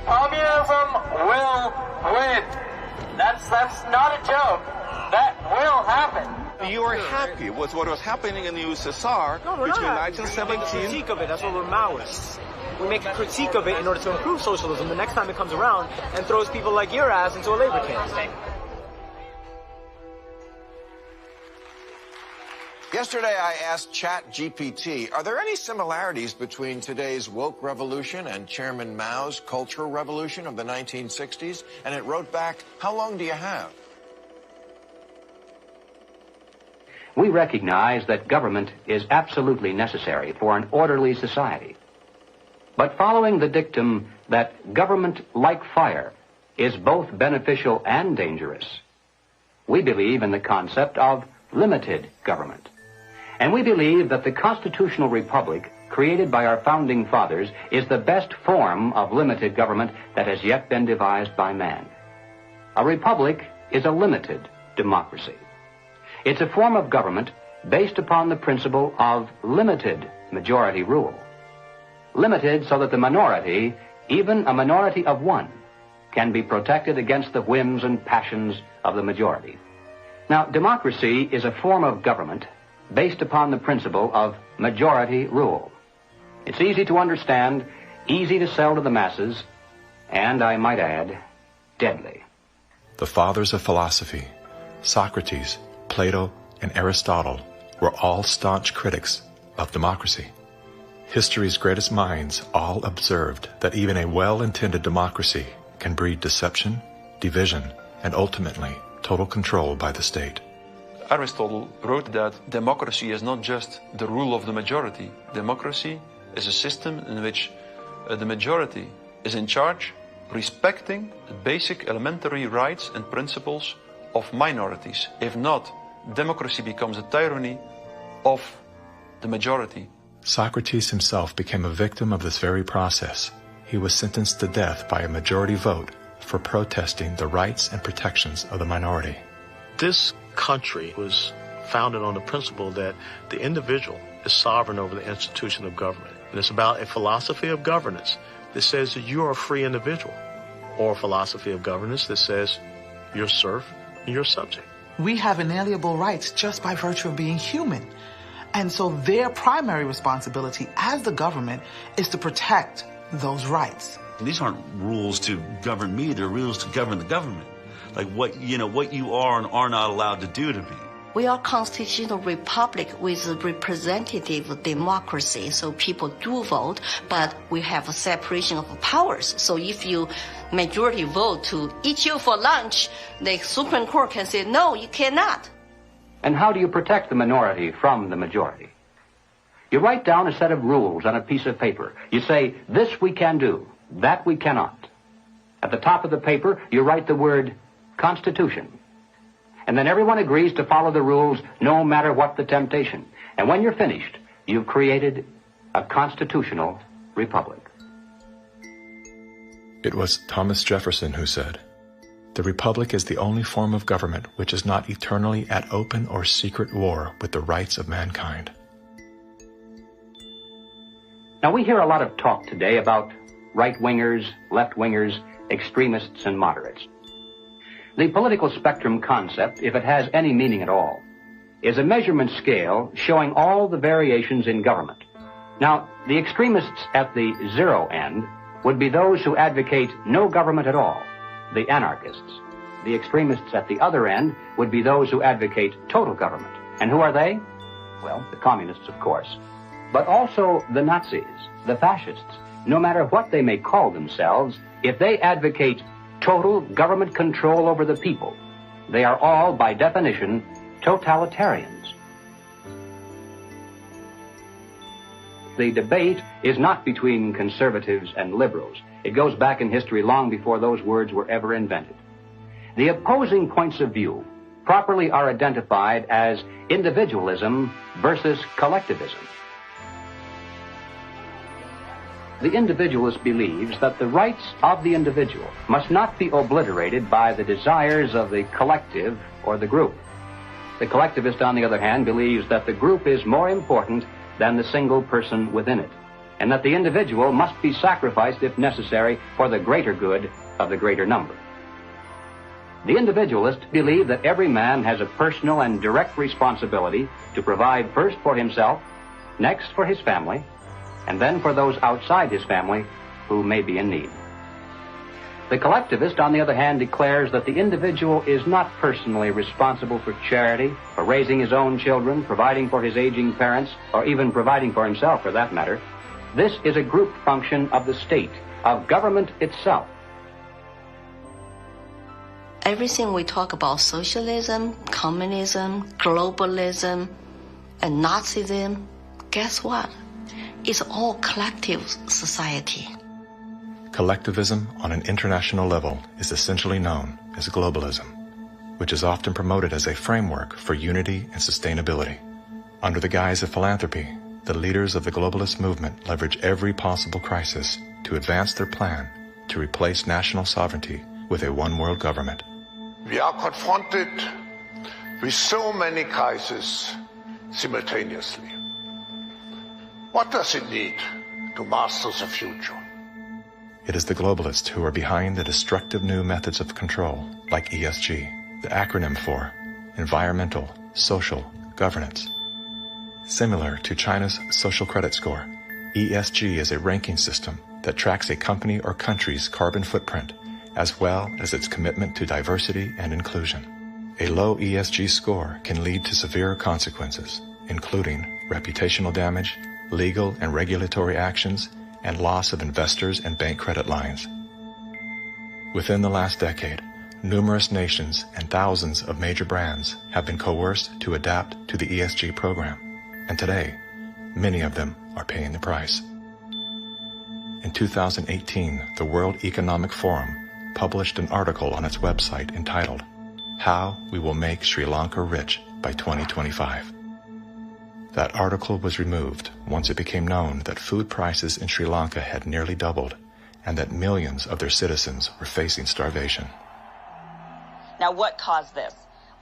Communism will win. That's not a joke. That will happen.
You are happy
unhappy with what was happening in the USSR between 1917...
critique of it, that's what we're Maoists. We make a critique of it in order to improve socialism the next time it comes around and throws people like your ass into a labor camp.
Yesterday, I asked ChatGPT, are there any similarities between today's woke revolution and Chairman Mao's Cultural Revolution of the 1960s? And it wrote back, how long do you have?
We recognize that government is absolutely necessary for an orderly society. But following the dictum that government, like fire, is both beneficial and dangerous, we believe in the concept of limited government. And we believe that the constitutional republic created by our founding fathers is the best form of limited government that has yet been devised by man. A republic is a limited democracy. It's a form of government based upon the principle of limited majority rule. Limited so that the minority, even a minority of one, can be protected against the whims and passions of the majority. Now, democracy is a form of government based upon the principle of majority rule. It's easy to understand, easy to sell to the masses, and, I might add, deadly.
The fathers of philosophy, Socrates, Plato, and Aristotle, were all staunch critics of democracy. History's greatest minds all observed that even a well-intended democracy can breed deception, division, and ultimately total control by the state.
Aristotle wrote that democracy is not just the rule of the majority. Democracy is a system in which the majority is in charge, respecting the basic elementary rights and principles of minorities. If not, democracy becomes a tyranny of the majority.
Socrates himself became a victim of this very process. He was sentenced to death by a majority vote for protesting the rights and protections of the minority.
This country was founded on the principle that the individual is sovereign over the institution of government. And it's about a philosophy of governance that says that you are a free individual, or a philosophy of governance that says you're serf and you're subject.
We have inalienable rights just by virtue of being human. And so their primary responsibility as the government is to protect those rights.
These aren't rules to govern me, they're rules to govern the government. Like what you are and are not allowed to do to me.
We are constitutional republic with a representative democracy, so people do vote, but we have a separation of powers. So if you majority vote to eat you for lunch, the Supreme Court can say, no, you cannot.
And how do you protect the minority from the majority? You write down a set of rules on a piece of paper. You say, this we can do, that we cannot. At the top of the paper, you write the word Constitution. And then everyone agrees to follow the rules no matter what the temptation. And when you're finished, you've created a constitutional republic.
It was Thomas Jefferson who said, "The republic is the only form of government which is not eternally at open or secret war with the rights of mankind."
Now, we hear a lot of talk today about right-wingers, left-wingers, extremists, and moderates. The political spectrum concept, if it has any meaning at all, is a measurement scale showing all the variations in government. Now, the extremists at the zero end would be those who advocate no government at all, the anarchists. The extremists at the other end would be those who advocate total government. And who are they? Well, the communists, of course, but also the Nazis, the fascists. No matter what they may call themselves, if they advocate total government control over the people, they are all, by definition, totalitarians. The debate is not between conservatives and liberals. It goes back in history long before those words were ever invented. The opposing points of view properly are identified as individualism versus collectivism. The individualist believes that the rights of the individual must not be obliterated by the desires of the collective or the group. The collectivist, on the other hand, believes that the group is more important than the single person within it, and that the individual must be sacrificed if necessary for the greater good of the greater number. The individualists believe that every man has a personal and direct responsibility to provide first for himself, next for his family, and then for those outside his family who may be in need. The collectivist, on the other hand, declares that the individual is not personally responsible for charity, for raising his own children, providing for his aging parents, or even providing for himself, for that matter. This is a group function of the state, of government itself.
Everything we talk about, socialism, communism, globalism, and Nazism, guess what? It's all collective society.
Collectivism on an international level is essentially known as globalism, which is often promoted as a framework for unity and sustainability. Under the guise of philanthropy, the leaders of the globalist movement leverage every possible crisis to advance their plan to replace national sovereignty with a one-world government.
We are confronted with so many crises simultaneously. What does it need to master the future?
It is the globalists who are behind the destructive new methods of control, like ESG, the acronym for Environmental, Social, Governance. Similar to China's social credit score, ESG is a ranking system that tracks a company or country's carbon footprint, as well as its commitment to diversity and inclusion. A low ESG score can lead to severe consequences, including reputational damage, legal and regulatory actions, and loss of investors and bank credit lines. Within the last decade, numerous nations and thousands of major brands have been coerced to adapt to the ESG program, and today, many of them are paying the price. In 2018, the World Economic Forum published an article on its website entitled, "How We Will Make Sri Lanka Rich by 2025. That article was removed once it became known that food prices in Sri Lanka had nearly doubled and that millions of their citizens were facing starvation.
Now, what caused this?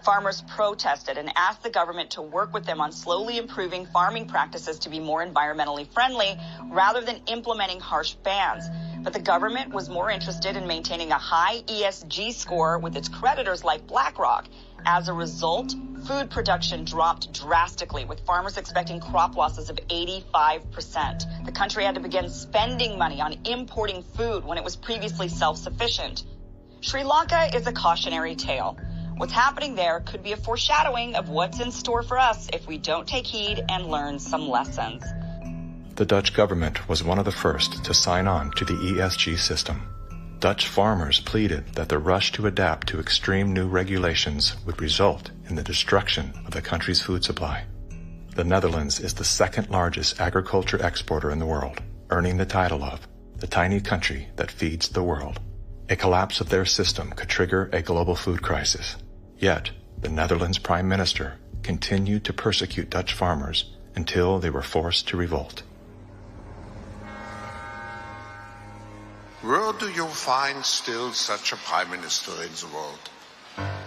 Farmers protested and asked the government to work with them on slowly improving farming practices to be more environmentally friendly rather than implementing harsh bans. But the government was more interested in maintaining a high ESG score with its creditors like BlackRock. As a result, food production dropped drastically, with farmers expecting crop losses of 85%. The country had to begin spending money on importing food when it was previously self-sufficient. Sri Lanka is a cautionary tale. What's happening there could be a foreshadowing of what's in store for us if we don't take heed and learn some lessons.
The Dutch government was one of the first to sign on to the ESG system. Dutch farmers pleaded that the rush to adapt to extreme new regulations would result in the destruction of the country's food supply. The Netherlands is the second largest agriculture exporter in the world, earning the title of the tiny country that feeds the world. A collapse of their system could trigger a global food crisis. Yet, the Netherlands Prime Minister continued to persecute Dutch farmers until they were forced to revolt.
Where do you find still such a prime minister in the world?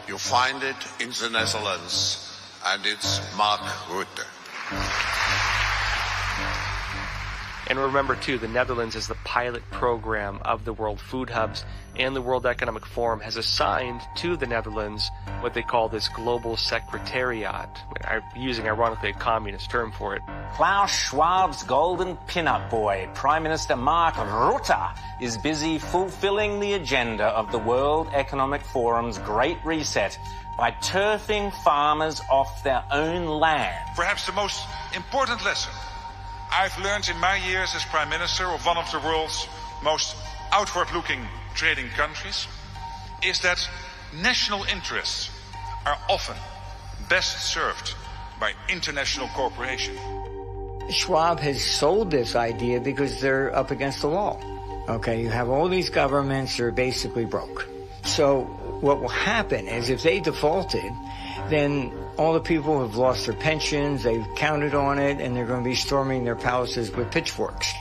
You find it in the Netherlands, and it's Mark Rutte.
And remember, too, the Netherlands is the pilot program of the World Food Hubs, and the World Economic Forum has assigned to the Netherlands what they call this Global Secretariat, using, ironically, a communist term for it.
Klaus Schwab's golden pin-up boy, Prime Minister Mark Rutte, is busy fulfilling the agenda of the World Economic Forum's Great Reset by turfing farmers off their own land.
Perhaps the most important lesson I've learned in my years as Prime Minister of one of the world's most outward-looking trading countries is that national interests are often best served by international cooperation.
Schwab has sold this idea because they're up against the wall. Okay, you have all these governments that are basically broke. So what will happen is if they defaulted, then all the people who have lost their pensions, they've counted on it, and they're going to be storming their palaces with pitchforks.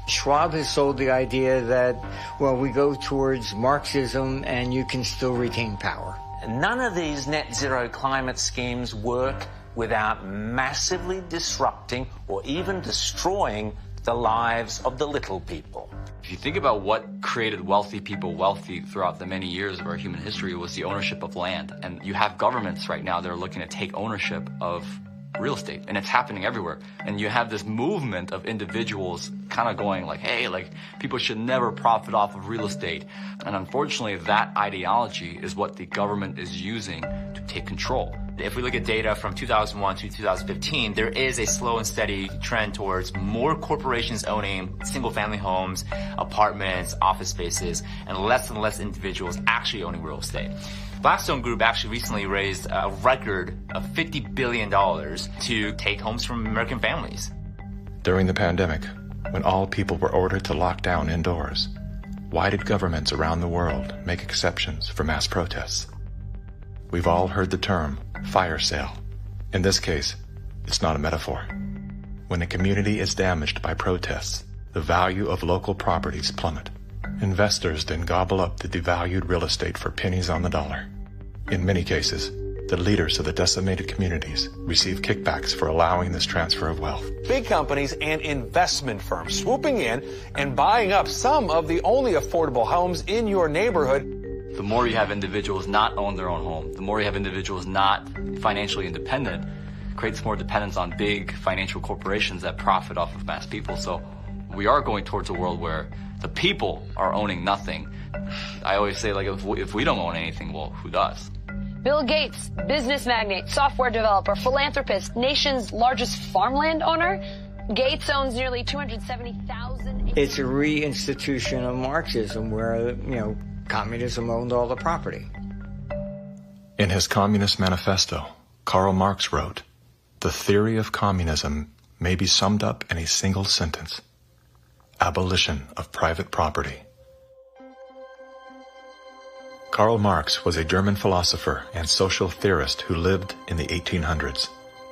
Schwab has sold the idea that, well, we go towards Marxism and you can still retain power.
None of these net zero climate schemes work without massively disrupting or even destroying the lives of the little people.
If you think about what created wealthy people wealthy throughout the many years of our human history, was the ownership of land. And you have governments right now that are looking to take ownership of real estate, and it's happening everywhere. And you have this movement of individuals kind of going like, hey, like people should never profit off of real estate. And unfortunately, that ideology is what the government is using to take control.
If we look at data from 2001 to 2015, there is a slow and steady trend towards more corporations owning single-family homes, apartments, office spaces, and less individuals actually owning real estate. Blackstone Group actually recently raised a record of $50 billion to take homes from American families.
During the pandemic, when all people were ordered to lock down indoors, why did governments around the world make exceptions for mass protests? We've all heard the term fire sale. In this case, it's not a metaphor. When a community is damaged by protests, the value of local properties plummet. Investors then gobble up the devalued real estate for pennies on the dollar. In many cases, the leaders of the decimated communities receive kickbacks for allowing this transfer of wealth.
Big companies and investment firms swooping in and buying up some of the only affordable homes in your neighborhood.
The more you have individuals not own their own home, the more you have individuals not financially independent, creates more dependence on big financial corporations that profit off of mass people. So we are going towards a world where the people are owning nothing. I always say, like, if we don't own anything, well, who does?
Bill Gates, business magnate, software developer, philanthropist, nation's largest farmland owner. Gates owns nearly 270,000.
It's a reinstitution of Marxism where, communism owned all the property.
In his Communist Manifesto, Karl Marx wrote, "The theory of communism may be summed up in a single sentence: abolition of private property." Karl Marx was a German philosopher and social theorist who lived in the 1800s.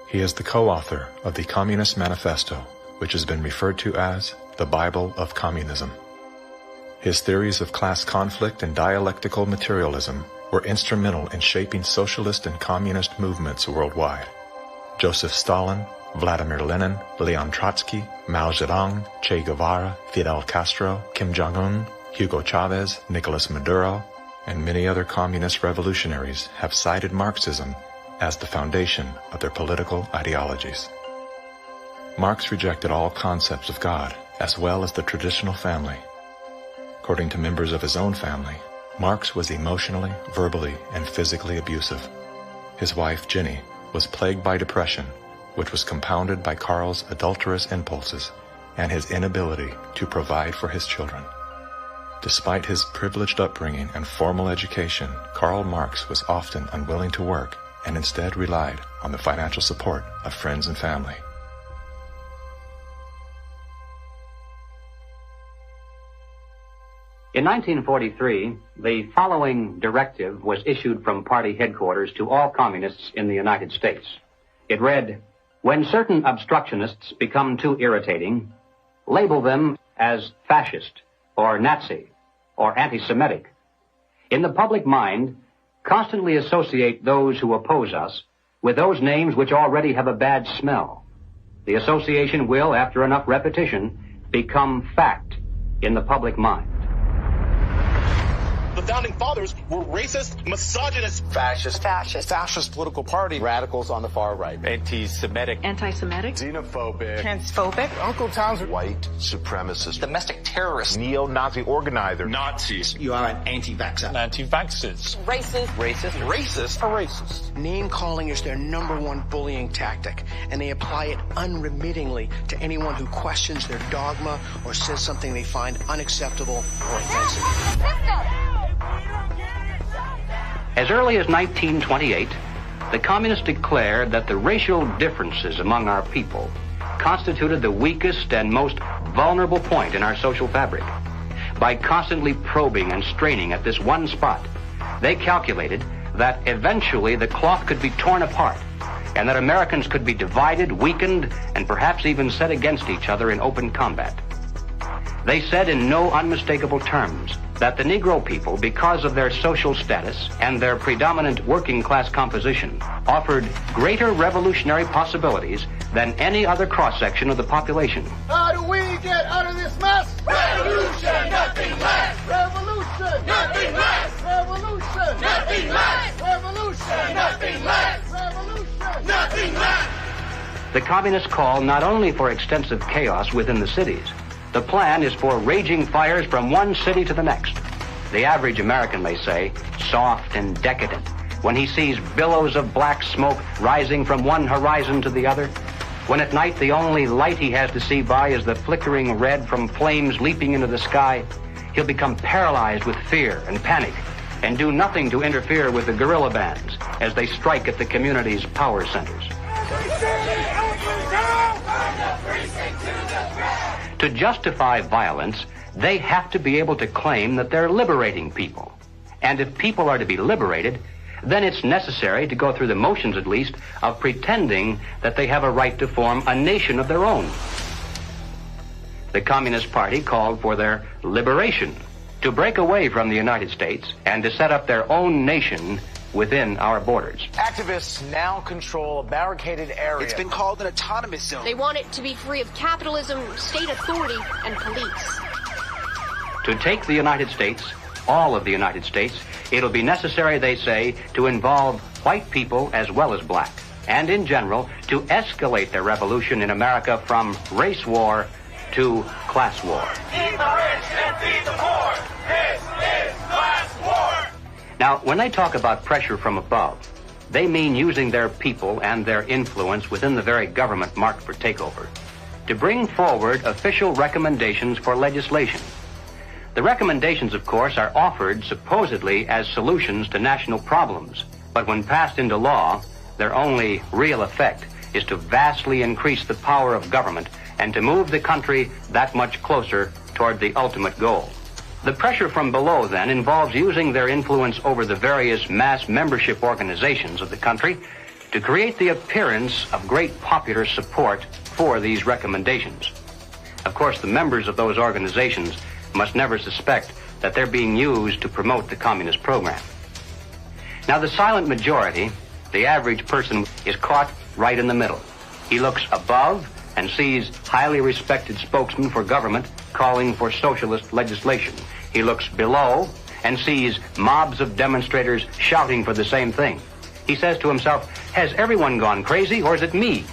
He is the co-author of the Communist Manifesto, which has been referred to as the Bible of Communism. His theories of class conflict and dialectical materialism were instrumental in shaping socialist and communist movements worldwide. Joseph Stalin, Vladimir Lenin, Leon Trotsky, Mao Zedong, Che Guevara, Fidel Castro, Kim Jong-un, Hugo Chavez, Nicolas Maduro, and many other communist revolutionaries have cited Marxism as the foundation of their political ideologies. Marx rejected all concepts of God, as well as the traditional family. According to members of his own family, Marx was emotionally, verbally, and physically abusive. His wife, Jenny, was plagued by depression, which was compounded by Karl's adulterous impulses and his inability to provide for his children. Despite his privileged upbringing and formal education, Karl Marx was often unwilling to work and instead relied on the financial support of friends and family.
In 1943, the following directive was issued from party headquarters to all communists in the United States. It read, "When certain obstructionists become too irritating, label them as fascist or Nazi or anti-Semitic. In the public mind, constantly associate those who oppose us with those names which already have a bad smell. The association will, after enough repetition, become fact in the public mind."
The founding fathers were racist, misogynist,
fascist political party,
Radicals on the far right.
anti-Semitic,
Xenophobic.
transphobic,
Uncle Tom's white supremacist.
domestic terrorist,
Neo-Nazi organizer.
Nazis,
You are an anti-vaxxer.
anti-vaxxers,
Racist.
Name-calling is their number one bullying tactic, and they apply it unremittingly to anyone who questions their dogma or says something they find unacceptable or offensive.
As early as 1928, the communists declared that the racial differences among our people constituted the weakest and most vulnerable point in our social fabric. By constantly probing and straining at this one spot, they calculated that eventually the cloth could be torn apart and that Americans could be divided, weakened, and perhaps even set against each other in open combat. They said in no unmistakable terms that the Negro people, because of their social status and their predominant working class composition, offered greater revolutionary possibilities than any other cross-section of the population.
How do we get out of this mess? Revolution, nothing less. Revolution, nothing less. Revolution, nothing less. Revolution, nothing less. Revolution, nothing less.
The communists call not only for extensive chaos within the cities, the plan is for raging fires from one city to the next. The average American may say, soft and decadent, when he sees billows of black smoke rising from one horizon to the other, when at night the only light he has to see by is the flickering red from flames leaping into the sky, he'll become paralyzed with fear and panic and do nothing to interfere with the guerrilla bands as they strike at the community's power centers. To justify violence, they have to be able to claim that they're liberating people. And if people are to be liberated, then it's necessary to go through the motions, at least, of pretending that they have a right to form a nation of their own. The Communist Party called for their liberation, to break away from the United States and to set up their own nation within our borders.
Activists now control a barricaded area.
It's been called an autonomous zone.
They want it to be free of capitalism, state authority, and police.
To take the United States, all of the United States, it'll be necessary, they say, to involve white people as well as black, and in general, to escalate the revolution in America from race war to class war.
Feed the rich and feed the poor. This is class war.
Now, when they talk about pressure from above, they mean using their people and their influence within the very government marked for takeover to bring forward official recommendations for legislation. The recommendations, of course, are offered supposedly as solutions to national problems, but when passed into law, their only real effect is to vastly increase the power of government and to move the country that much closer toward the ultimate goal. The pressure from below, then, involves using their influence over the various mass membership organizations of the country to create the appearance of great popular support for these recommendations. Of course, the members of those organizations must never suspect that they're being used to promote the communist program. Now, the silent majority, the average person, is caught right in the middle. He looks above and sees highly respected spokesmen for government calling for socialist legislation. He looks below and sees mobs of demonstrators shouting for the same thing. He says to himself, has everyone gone crazy or is it me?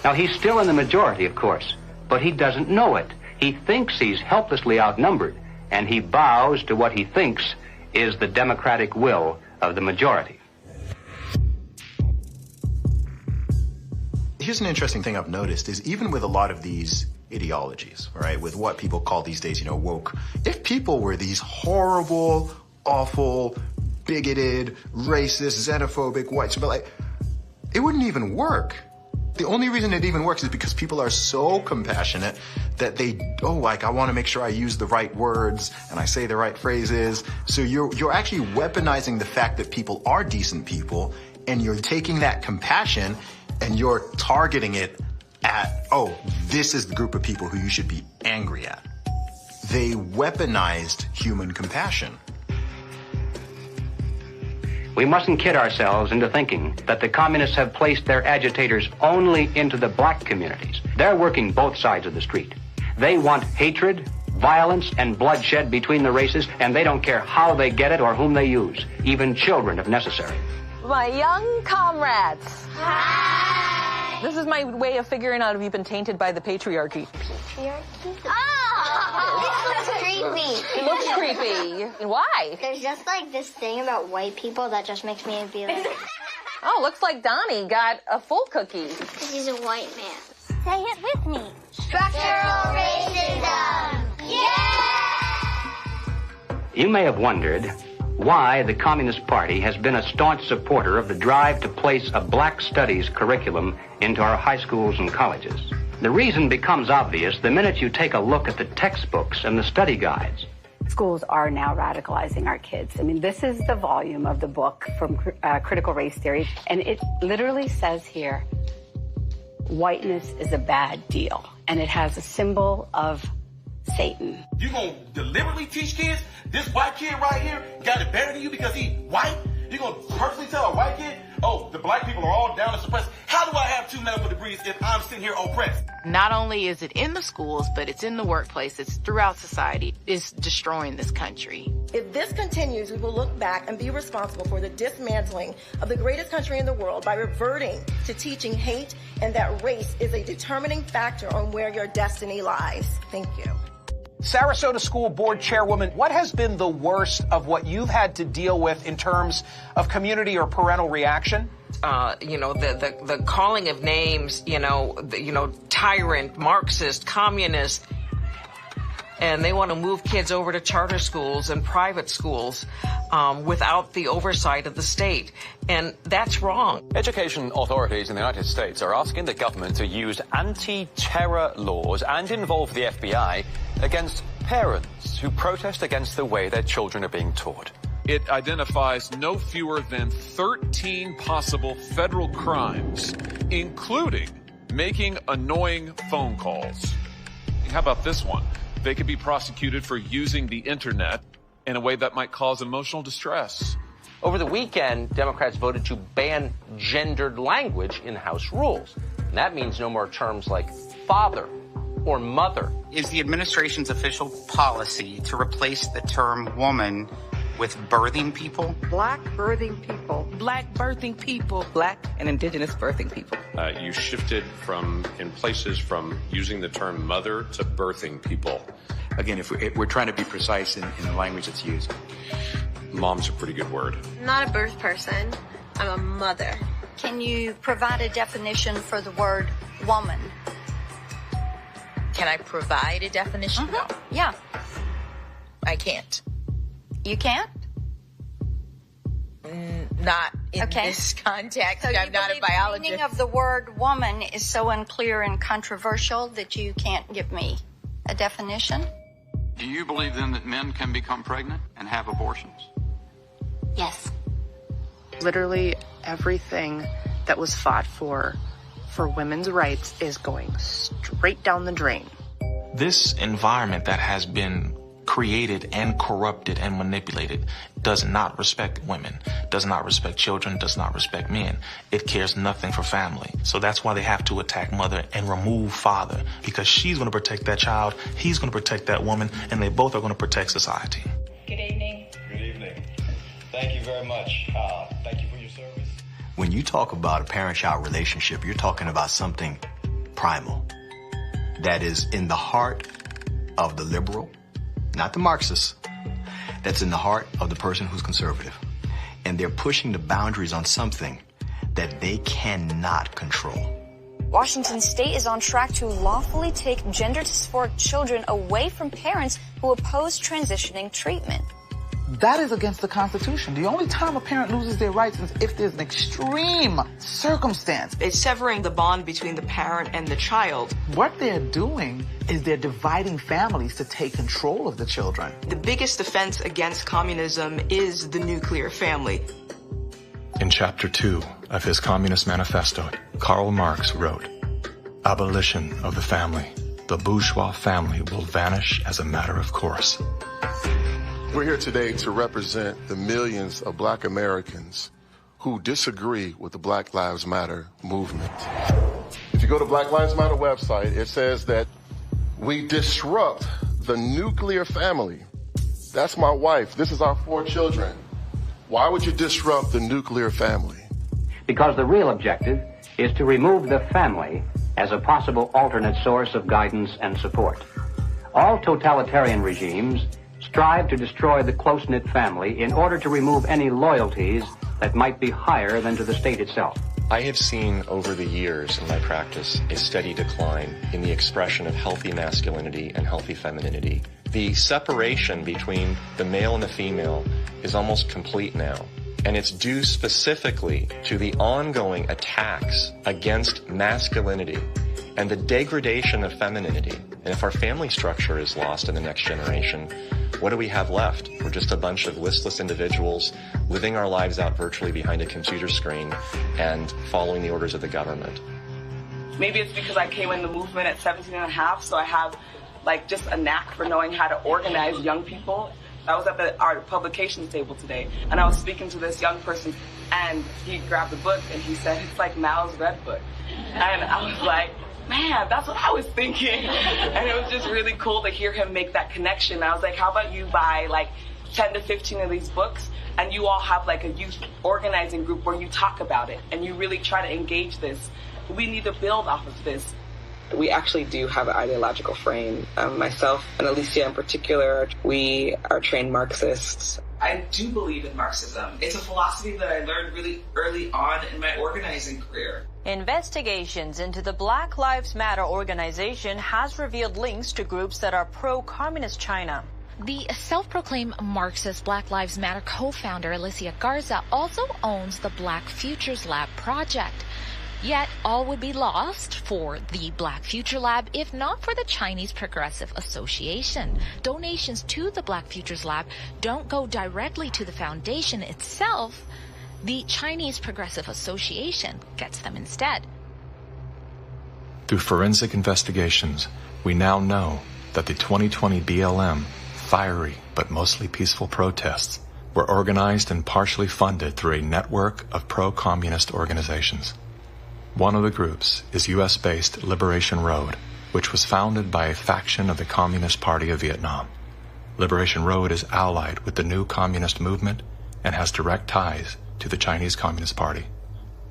Now, he's still in the majority, of course, but he doesn't know it. He thinks he's helplessly outnumbered, and he bows to what he thinks is the democratic will of the majority.
Here's an interesting thing I've noticed is even with a lot of these ideologies, right, with what people call these days, woke, if people were these horrible, awful, bigoted, racist, xenophobic, white, but it wouldn't even work. The only reason it even works is because people are so compassionate that I want to make sure I use the right words and I say the right phrases. So you're actually weaponizing the fact that people are decent people, and you're taking that compassion and you're targeting it at, this is the group of people who you should be angry at. They weaponized human compassion.
We mustn't kid ourselves into thinking that the communists have placed their agitators only into the black communities. They're working both sides of the street. They want hatred, violence, and bloodshed between the races, and they don't care how they get it or whom they use, even children if necessary.
My young comrades.
Hi!
This is my way of figuring out if you've been tainted by the patriarchy.
Patriarchy? Oh! This looks creepy.
It looks creepy. Why?
There's just this thing about white people that just makes me be like...
Oh, looks like Donnie got a full cookie.
Because he's a white man. Say it with me. Structural racism! Yeah!
You may have wondered why the Communist Party has been a staunch supporter of the drive to place a black studies curriculum into our high schools and colleges. The reason becomes obvious the minute you take a look at the textbooks and the study guides.
Schools are now radicalizing our kids. I mean, this is the volume of the book from Critical Race Theory, and it literally says here, whiteness is a bad deal, and it has a symbol of Satan.
You gonna deliberately teach kids this white kid right here got it better than you because he white? You gonna personally tell a white kid, the black people are all down and suppressed? How do I have 2 medical degrees if I'm sitting here oppressed?
Not only is it in the schools, but it's in the workplace, it's throughout society. It's destroying this country.
If this continues, we will look back and be responsible for the dismantling of the greatest country in the world by reverting to teaching hate and that race is a determining factor on where your destiny lies. Thank you.
Sarasota School Board Chairwoman, what has been the worst of what you've had to deal with in terms of community or parental reaction?
The calling of names, tyrant, Marxist, communist, and they want to move kids over to charter schools and private schools without the oversight of the state. And that's wrong.
Education authorities in the United States are asking the government to use anti-terror laws and involve the FBI against parents who protest against the way their children are being taught.
It identifies no fewer than 13 possible federal crimes, including making annoying phone calls. How about this one? They could be prosecuted for using the internet in a way that might cause emotional distress.
Over the weekend, Democrats voted to ban gendered language in House rules. And that means no more terms like father or mother.
Is the administration's official policy to replace the term woman with birthing people?
Black birthing people.
Black birthing people. Black and indigenous birthing people.
You shifted from using the term mother to birthing people.
Again, if we're trying to be precise in the language that's used.
Mom's a pretty good word.
I'm not a birth person. I'm a mother.
Can you provide a definition for the word woman?
Can I provide a definition? No.
Yeah.
I can't.
You can't?
Not in this context.
So
I'm not a biologist.
The meaning of the word woman is so unclear and controversial that you can't give me a definition?
Do you believe then that men can become pregnant and have abortions?
Yes.
Literally everything that was fought for women's rights is going straight down the drain.
This environment that has been created and corrupted and manipulated does not respect women, does not respect children, does not respect men. It cares nothing for family. So that's why they have to attack mother and remove father, because she's going to protect that child, he's going to protect that woman, and they both are going to protect society.
Good evening.
Good evening. Thank you very much. Thank you for your service.
When you talk about a parent-child relationship, you're talking about something primal that is in the heart of the liberal, not the Marxist, that's in the heart of the person who's conservative. And they're pushing the boundaries on something that they cannot control.
Washington State is on track to lawfully take gender-dysphoric children away from parents who oppose transitioning treatment.
That is against the Constitution. The only time a parent loses their rights is if there's an extreme circumstance.
It's severing the bond between the parent and the child.
What they're doing is they're dividing families to take control of the children.
The biggest offense against communism is the nuclear family.
In Chapter 2 of his Communist Manifesto, Karl Marx wrote, "Abolition of the family. The bourgeois family will vanish as a matter of course."
We're here today to represent the millions of Black Americans who disagree with the Black Lives Matter movement. If you go to Black Lives Matter website, it says that we disrupt the nuclear family. That's my wife. This is our 4 children. Why would you disrupt the nuclear family?
Because the real objective is to remove the family as a possible alternate source of guidance and support. All totalitarian regimes strive to destroy the close-knit family in order to remove any loyalties that might be higher than to the state itself.
I have seen over the years in my practice a steady decline in the expression of healthy masculinity and healthy femininity. The separation between the male and the female is almost complete now. And it's due specifically to the ongoing attacks against masculinity and the degradation of femininity. And if our family structure is lost in the next generation, what do we have left? We're just a bunch of listless individuals living our lives out virtually behind a computer screen and following the orders of the government.
Maybe it's because I came in the movement at 17 and a half, so I have just a knack for knowing how to organize young people. I was at the art publications table today, and I was speaking to this young person, and he grabbed the book, and he said, it's like Mao's Red Book. And I was like, man, that's what I was thinking. And it was just really cool to hear him make that connection. I was like, how about you buy 10 to 15 of these books, and you all have like a youth organizing group where you talk about it and you really try to engage this. We need to build off of this. We actually do have an ideological frame. Myself and Alicia in particular, we are trained Marxists.
I do believe in Marxism. It's a philosophy that I learned really early on in my organizing career.
Investigations into the Black Lives Matter organization has revealed links to groups that are pro-communist China.
The self-proclaimed Marxist Black Lives Matter co-founder Alicia Garza also owns the Black Futures Lab project. Yet, all would be lost for the Black Future Lab if not for the Chinese Progressive Association. Donations to the Black Futures Lab don't go directly to the foundation itself. The Chinese Progressive Association gets them instead.
Through forensic investigations, we now know that the 2020 BLM fiery but mostly peaceful protests were organized and partially funded through a network of pro-communist organizations. One of the groups is U.S.-based Liberation Road, which was founded by a faction of the Communist Party of Vietnam. Liberation Road is allied with the new communist movement and has direct ties to the Chinese Communist Party.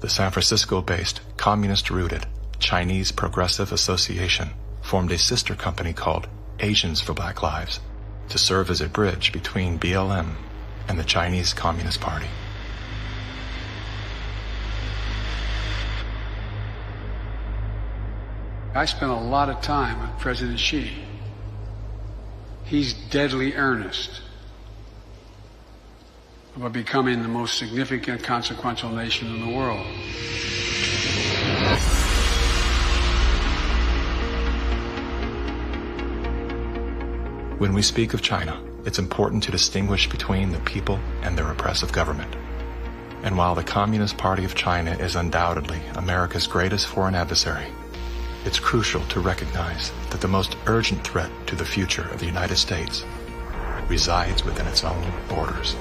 The San Francisco-based, communist-rooted Chinese Progressive Association formed a sister company called Asians for Black Lives to serve as a bridge between BLM and the Chinese Communist Party.
I spent a lot of time with President Xi. He's deadly earnest about becoming the most significant, consequential nation in the world.
When we speak of China, it's important to distinguish between the people and their oppressive government. And while the Communist Party of China is undoubtedly America's greatest foreign adversary, it's crucial to recognize that the most urgent threat to the future of the United States resides within its own borders.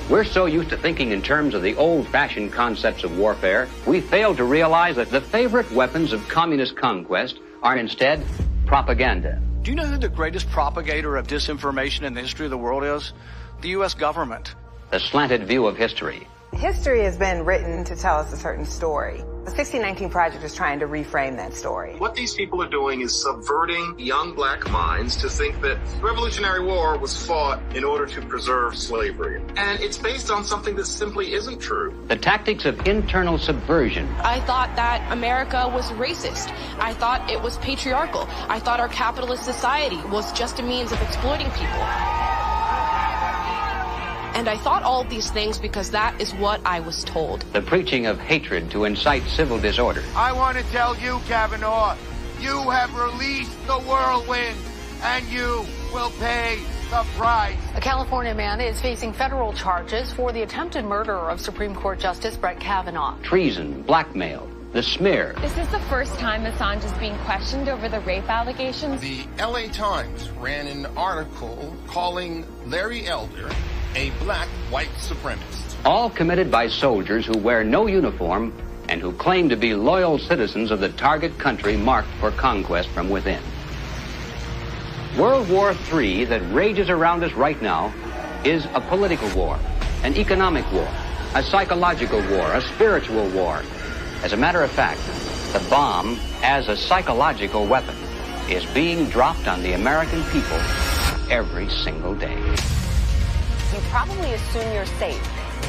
We're so used to thinking in terms of the old-fashioned concepts of warfare, we fail to realize that the favorite weapons of communist conquest are instead propaganda.
Do you know who the greatest propagator of disinformation in the history of the world is? The U.S. government.
The slanted view of history.
History has been written to tell us a certain story. The 1619 Project is trying to reframe that story.
What these people are doing is subverting young black minds to think that the Revolutionary War was fought in order to preserve slavery. And it's based on something that simply isn't true.
The tactics of internal subversion.
I thought that America was racist. I thought it was patriarchal. I thought our capitalist society was just a means of exploiting people. And I thought all of these things because that is what I was told.
The preaching of hatred to incite civil disorder.
I want to tell you, Kavanaugh, you have released the whirlwind, and you will pay the price.
A California man is facing federal charges for the attempted murder of Supreme Court Justice Brett Kavanaugh.
Treason, blackmail, the smear.
Is this the first time Assange is being questioned over the rape allegations?
The LA Times ran an article calling Larry Elder a black white supremacist.
All committed by soldiers who wear no uniform and who claim to be loyal citizens of the target country marked for conquest from within. World War III that rages around us right now is a political war, an economic war, a psychological war, a spiritual war. As a matter of fact, the bomb as a psychological weapon is being dropped on the American people every single day.
You probably assume you're safe.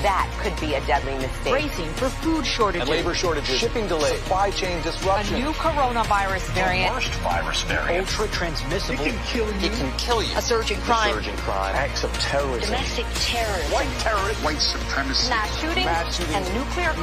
That could be a deadly mistake.
Bracing for food shortages.
And labor shortages. Shipping delays. Supply chain disruption.
A new coronavirus variant.
The worst virus variant. Ultra transmissible.
It can kill you.
It can kill you.
A surging crime.
Acts of terrorism.
Domestic terrorism.
White terrorism.
White supremacy.
Mass shootings. And nuclear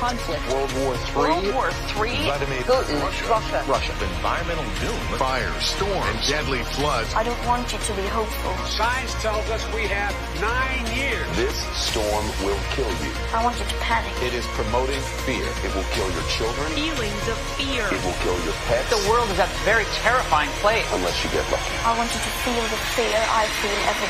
conflict.
World War III.
Vladimir
Putin.
Russia.
Environmental doom.
Fire, storms, and deadly floods.
I don't want you to be hopeful.
Science tells us we have 9 years.
This storm will kill you.
I want you to panic.
It is promoting fear. It will kill your children.
Feelings of fear.
It will kill your pets.
The world is a very terrifying place.
Unless you get lucky.
I want you to feel the fear I feel every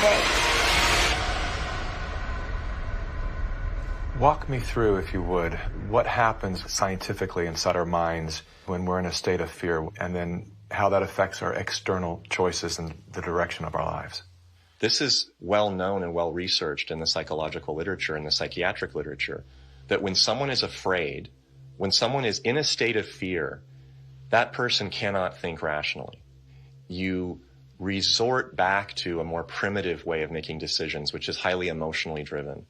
day.
Walk me through, if you would, what happens scientifically inside our minds when we're in a state of fear, and then how that affects our external choices and the direction of our lives.
This is well known and well researched in the psychological literature and the psychiatric literature, that when someone is afraid, when someone is in a state of fear, that person cannot think rationally. You resort back to a more primitive way of making decisions, which is highly emotionally driven.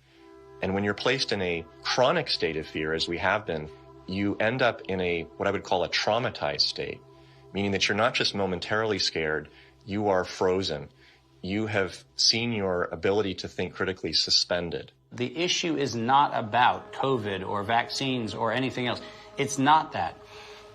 And when you're placed in a chronic state of fear, as we have been, you end up in a, what I would call a traumatized state, meaning that you're not just momentarily scared, you are frozen. You have seen your ability to think critically suspended.
The issue is not about COVID or vaccines or anything else. It's not that.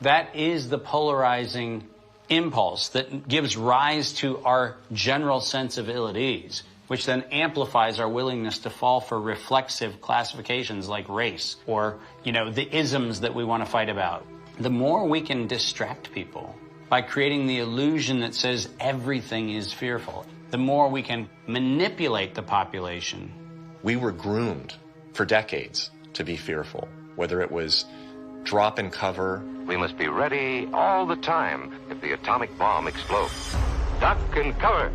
That is the polarizing impulse that gives rise to our general sense of ill at ease, which then amplifies our willingness to fall for reflexive classifications like race or, the isms that we want to fight about. The more we can distract people by creating the illusion that says everything is fearful, the more we can manipulate the population.
We were groomed for decades to be fearful, whether it was drop and cover.
We must be ready all the time if the atomic bomb explodes. Duck and cover.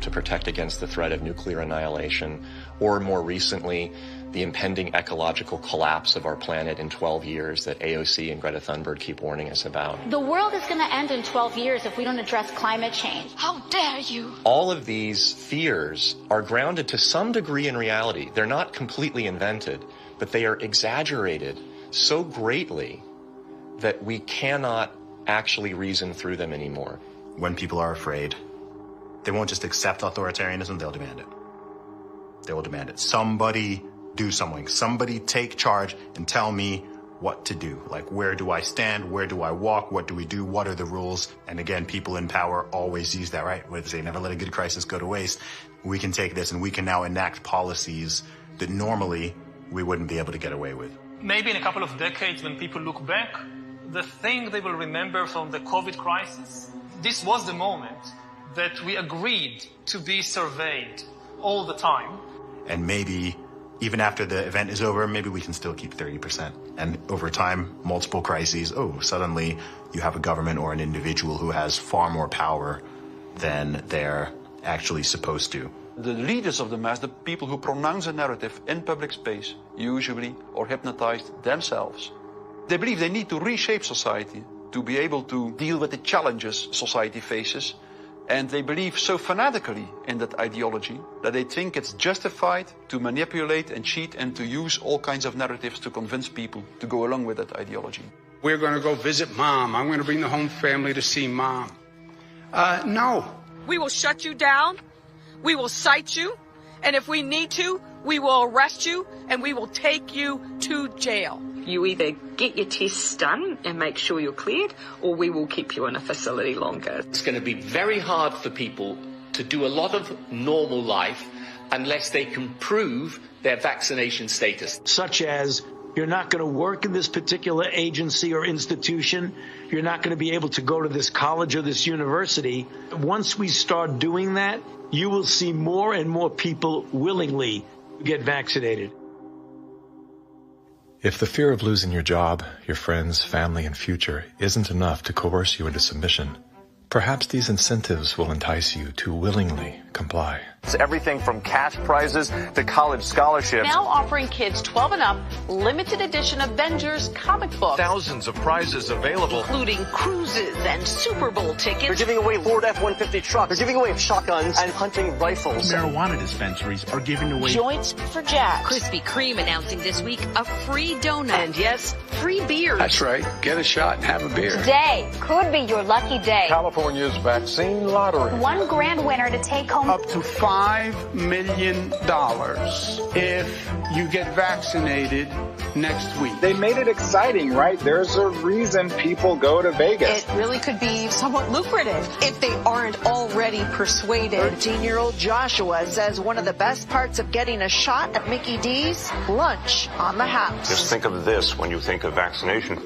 To protect against the threat of nuclear annihilation, or more recently, the impending ecological collapse of our planet in 12 years that AOC and Greta Thunberg keep warning us about.
The world is going to end in 12 years if we don't address climate change. How dare you?
All of these fears are grounded to some degree in reality. They're not completely invented, but they are exaggerated so greatly that we cannot actually reason through them anymore.
When people are afraid, they won't just accept authoritarianism, they'll demand it. They will demand it. Somebody do something. Somebody take charge and tell me what to do. Like, where do I stand? Where do I walk? What do we do? What are the rules? And again, people in power always use that, right? Where they say, never let a good crisis go to waste. We can take this and we can now enact policies that normally we wouldn't be able to get away with.
Maybe in a couple of decades, when people look back, the thing they will remember from the COVID crisis, this was the moment that we agreed to be surveyed all the time.
And maybe even after the event is over, maybe we can still keep 30%. And over time, multiple crises, suddenly you have a government or an individual who has far more power than they're actually supposed to.
The leaders of the mass, the people who pronounce a narrative in public space, usually are hypnotized themselves. They believe they need to reshape society to be able to deal with the challenges society faces. And they believe so fanatically in that ideology that they think it's justified to manipulate and cheat and to use all kinds of narratives to convince people to go along with that ideology.
We're going to go visit Mom. I'm going to bring the home family to see Mom. No.
We will shut you down. We will cite you. And if we need to, we will arrest you and we will take you to jail.
You either get your tests done and make sure you're cleared, or we will keep you in a facility longer.
It's going to be very hard for people to do a lot of normal life unless they can prove their vaccination status.
Such as, you're not going to work in this particular agency or institution. You're not going to be able to go to this college or this university. Once we start doing that, you will see more and more people willingly get vaccinated.
If the fear of losing your job, your friends, family, and future isn't enough to coerce you into submission, perhaps these incentives will entice you to willingly comply.
It's everything from cash prizes to college scholarships.
Now offering kids 12 and up limited edition Avengers comic books.
Thousands of prizes available,
including cruises and Super Bowl tickets.
They're giving away Ford F-150 trucks. They're giving away shotguns and hunting rifles.
Marijuana dispensaries are giving away
joints for jacks.
Krispy Kreme announcing this week a free donut.
And yes, free beers.
That's right. Get a shot and have a beer.
Today could be your lucky day.
California's vaccine lottery.
One grand winner to take home
up to $5 million if you get vaccinated next week.
They made it exciting, right? There's a reason people go to Vegas.
It really could be somewhat lucrative if they aren't already persuaded.
13-year-old Joshua says one of the best parts of getting a shot at Mickey D's, lunch on the house.
Just think of this when you think of vaccination.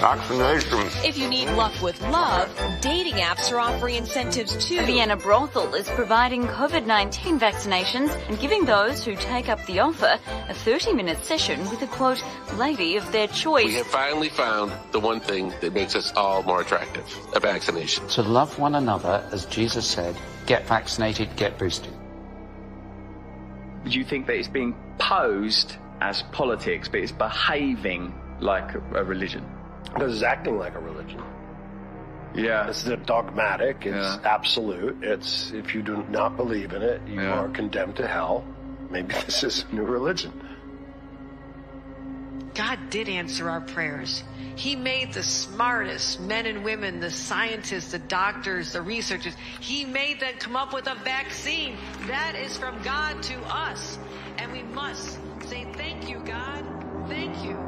Vaccinations.
If you need luck with love, dating apps are offering incentives too.
A Vienna brothel is providing COVID-19 vaccinations and giving those who take up the offer a 30-minute session with a, quote, lady of their choice.
We have finally found the one thing that makes us all more attractive, a vaccination.
To love one another, as Jesus said, get vaccinated, get boosted.
Do you think that it's being posed as politics, but it's behaving like a religion?
Because it's acting like a religion.
Yeah.
It's dogmatic, it's absolute, it's if you do not believe in it, you are condemned to hell. Maybe this is a new religion.
God did answer our prayers. He made the smartest men and women, the scientists, the doctors, the researchers. He made them come up with a vaccine. That is from God to us. And we must say, thank you, God. Thank you.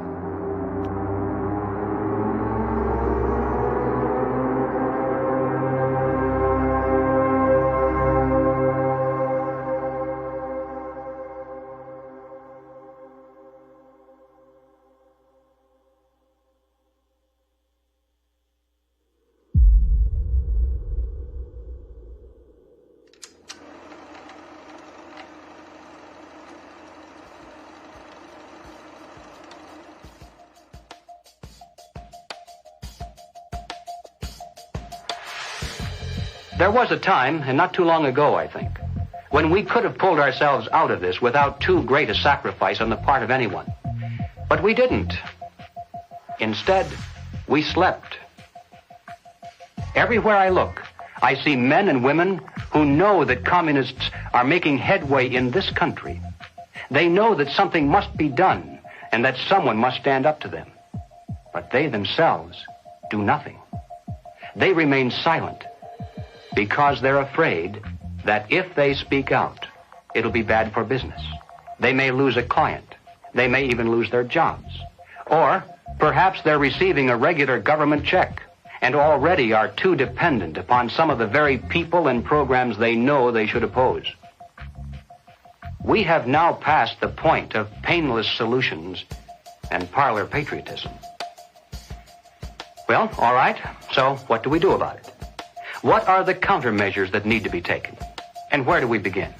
There was a time, and not too long ago, I think, when we could have pulled ourselves out of this without too great a sacrifice on the part of anyone. But we didn't. Instead, we slept. Everywhere I look, I see men and women who know that communists are making headway in this country. They know that something must be done and that someone must stand up to them. But they themselves do nothing. They remain silent because they're afraid that if they speak out, it'll be bad for business. They may lose a client. They may even lose their jobs. Or perhaps they're receiving a regular government check and already are too dependent upon some of the very people and programs they know they should oppose. We have now passed the point of painless solutions and parlor patriotism. Well, all right, so what do we do about it? What are the countermeasures that need to be taken? And where do we begin?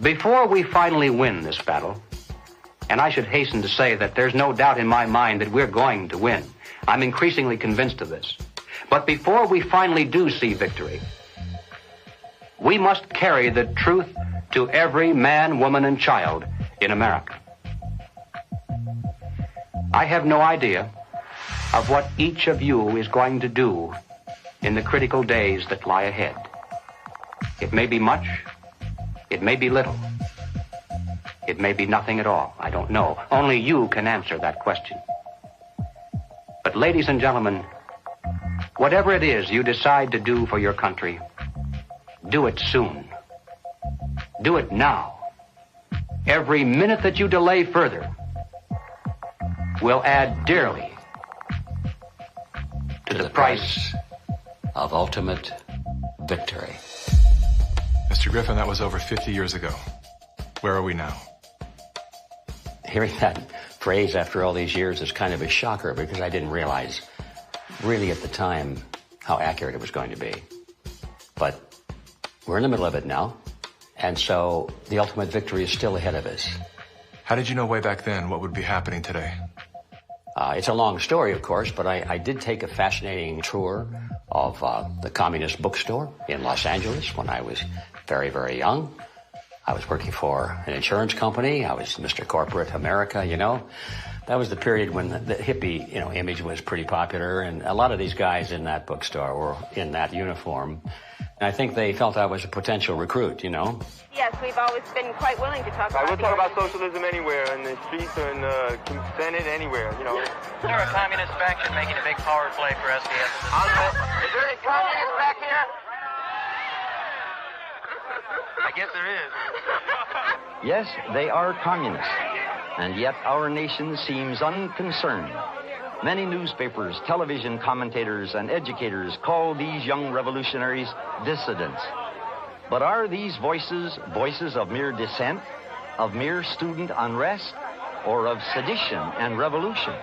Before we finally win this battle, and I should hasten to say that there's no doubt in my mind that we're going to win. I'm increasingly convinced of this. But before we finally do see victory, we must carry the truth to every man, woman, and child in America. I have no idea of what each of you is going to do in the critical days that lie ahead. It may be much, it may be little, it may be nothing at all. I don't know. Only you can answer that question. But ladies and gentlemen, whatever it is you decide to do for your country, do it soon. Do it now. Every minute that you delay further will add dearly to the price
of ultimate victory.
Mr. Griffin, that was over 50 years ago. Where are we now?
Hearing that phrase after all these years is kind of a shocker because I didn't realize really at the time how accurate it was going to be. But we're in the middle of it now, and so the ultimate victory is still ahead of us.
How did you know way back then what would be happening today?
It's a long story, of course, but I did take a fascinating tour of the Communist Bookstore in Los Angeles when I was very, very young. I was working for an insurance company. I was Mr. Corporate America, you know. That was the period when the hippie, image was pretty popular, and a lot of these guys in that bookstore were in that uniform. And I think they felt I was a potential recruit,
Yes, we've always been quite willing to talk about
We'll talk about socialism anywhere, in the streets or in the Senate, anywhere,
They're a communist faction making a big power play for SDS.
Is there any communists back here?
I guess there is.
Yes, they are communists, and yet our nation seems unconcerned. Many newspapers, television commentators, and educators call these young revolutionaries dissidents. But are these voices of mere dissent, of mere student unrest, or of sedition and revolution?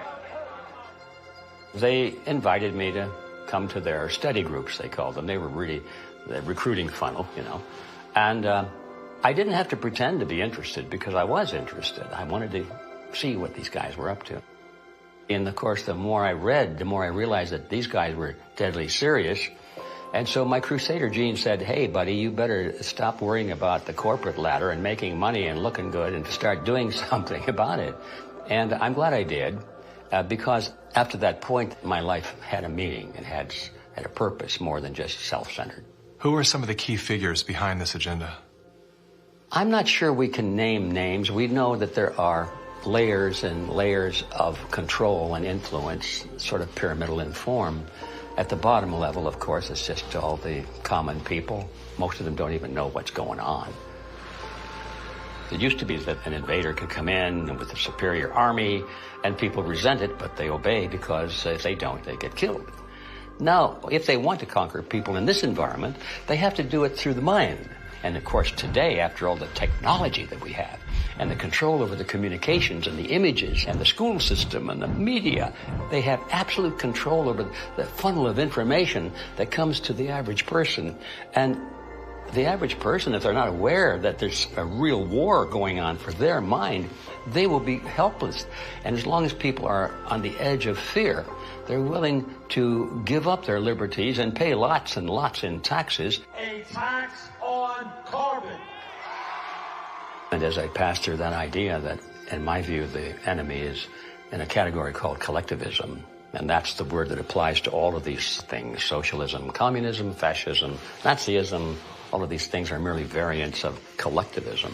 They invited me to come to their study groups, they called them. They were really the recruiting funnel, you know. And I didn't have to pretend to be interested because I was interested. I wanted to see what these guys were up to. In the course, the more I read, the more I realized that these guys were deadly serious. And so my crusader gene said, hey, buddy, you better stop worrying about the corporate ladder and making money and looking good and start doing something about it. And I'm glad I did, because after that point, my life had a meaning. It had a purpose more than just self-centered.
Who are some of the key figures behind this agenda?
I'm not sure we can name names. We know that there are layers and layers of control and influence, sort of pyramidal in form. At the bottom level, of course, it's just all the common people. Most of them don't even know what's going on. It used to be that an invader could come in with a superior army, and people resent it, but they obey because if they don't, they get killed. Now, if they want to conquer people in this environment, they have to do it through the mind. And of course, today, after all the technology that we have, and the control over the communications and the images and the school system and the media, they have absolute control over the funnel of information that comes to the average person. And the average person, if they're not aware that there's a real war going on for their mind, they will be helpless. And as long as people are on the edge of fear, they're willing to give up their liberties and pay lots and lots in taxes.
A tax on carbon.
And as I passed through that idea that, in my view, the enemy is in a category called collectivism, and that's the word that applies to all of these things: socialism, communism, fascism, Nazism. All of these things are merely variants of collectivism.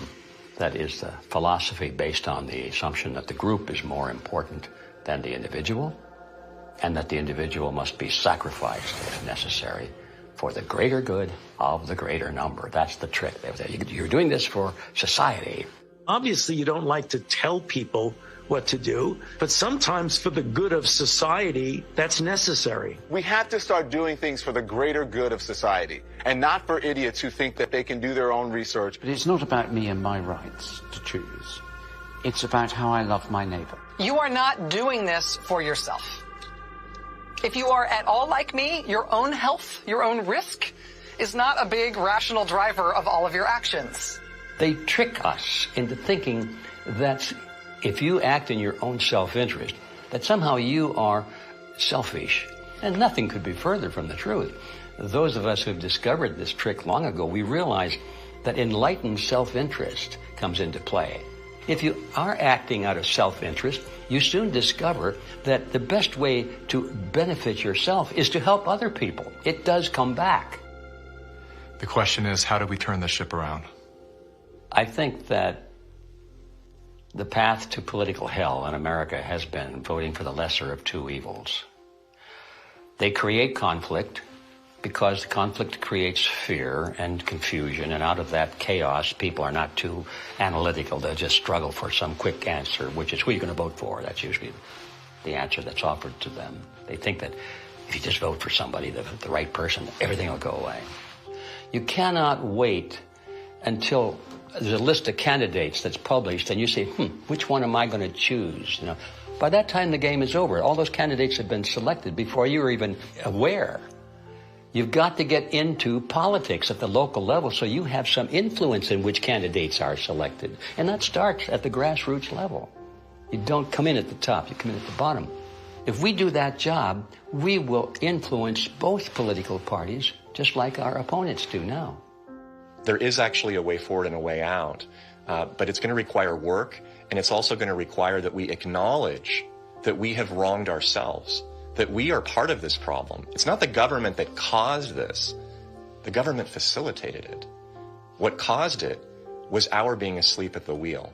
That is the philosophy based on the assumption that the group is more important than the individual, and that the individual must be sacrificed if necessary for the greater good of the greater number. That's the trick. You're doing this for society.
Obviously, you don't like to tell people what to do, but sometimes for the good of society, that's necessary.
We have to start doing things for the greater good of society, and not for idiots who think that they can do their own research.
But it's not about me and my rights to choose. It's about how I love my neighbor.
You are not doing this for yourself. If you are at all like me, your own health, your own risk is not a big rational driver of all of your actions.
They trick us into thinking that if you act in your own self-interest, that somehow you are selfish. And nothing could be further from the truth. Those of us who've discovered this trick long ago, we realize that enlightened self-interest comes into play. If you are acting out of self-interest, you soon discover that the best way to benefit yourself is to help other people. It does come back.
The question is, how do we turn the ship around?
I think that the path to political hell in America has been voting for the lesser of two evils. They create conflict because conflict creates fear and confusion, and out of that chaos, people are not too analytical. They'll just struggle for some quick answer, which is who you're going to vote for. That's usually the answer that's offered to them. They think that if you just vote for somebody, the right person, everything will go away. You cannot wait until there's a list of candidates that's published, and you say, which one am I going to choose? You know, by that time, the game is over. All those candidates have been selected before you were even aware. You've got to get into politics at the local level so you have some influence in which candidates are selected. And that starts at the grassroots level. You don't come in at the top, you come in at the bottom. If we do that job, we will influence both political parties just like our opponents do now.
There is actually a way forward and a way out, but it's going to require work, and it's also going to require that we acknowledge that we have wronged ourselves, that we are part of this problem. It's not the government that caused this. The government facilitated it. What caused it was our being asleep at the wheel.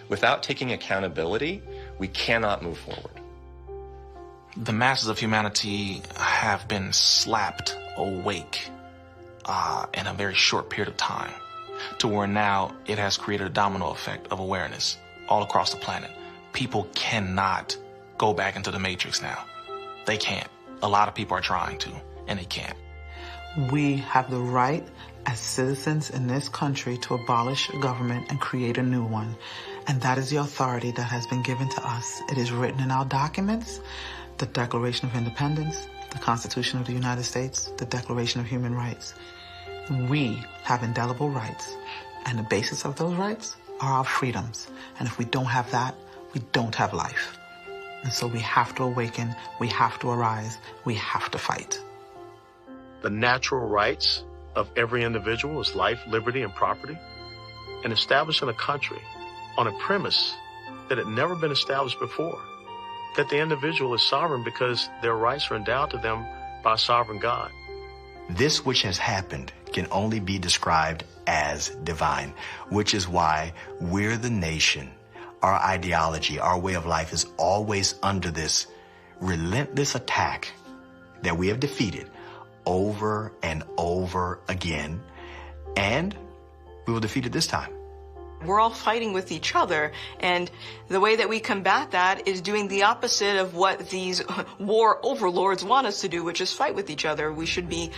Without taking accountability, we cannot move forward.
The masses of humanity have been slapped awake in a very short period of time, to where now it has created a domino effect of awareness all across the planet. People cannot go back into the matrix now. They can't. A lot of people are trying to, and they can't.
We have the right as citizens in this country to abolish government and create a new one. And that is the authority that has been given to us. It is written in our documents. the Declaration of Independence, the Constitution of the United States, the Declaration of Human Rights. We have indelible rights, and the basis of those rights are our freedoms. And if we don't have that, we don't have life. And so we have to awaken, we have to arise, we have to fight.
The natural rights of every individual is life, liberty, and property, and establishing a country on a premise that had never been established before, that the individual is sovereign because their rights are endowed to them by a sovereign God.
This which has happened can only be described as divine, which is why we're the nation. Our ideology, our way of life is always under this relentless attack that we have defeated over and over again, and we will defeat it this time.
We're all fighting with each other, and the way that we combat that is doing the opposite of what these war overlords want us to do, which is fight with each other. We should be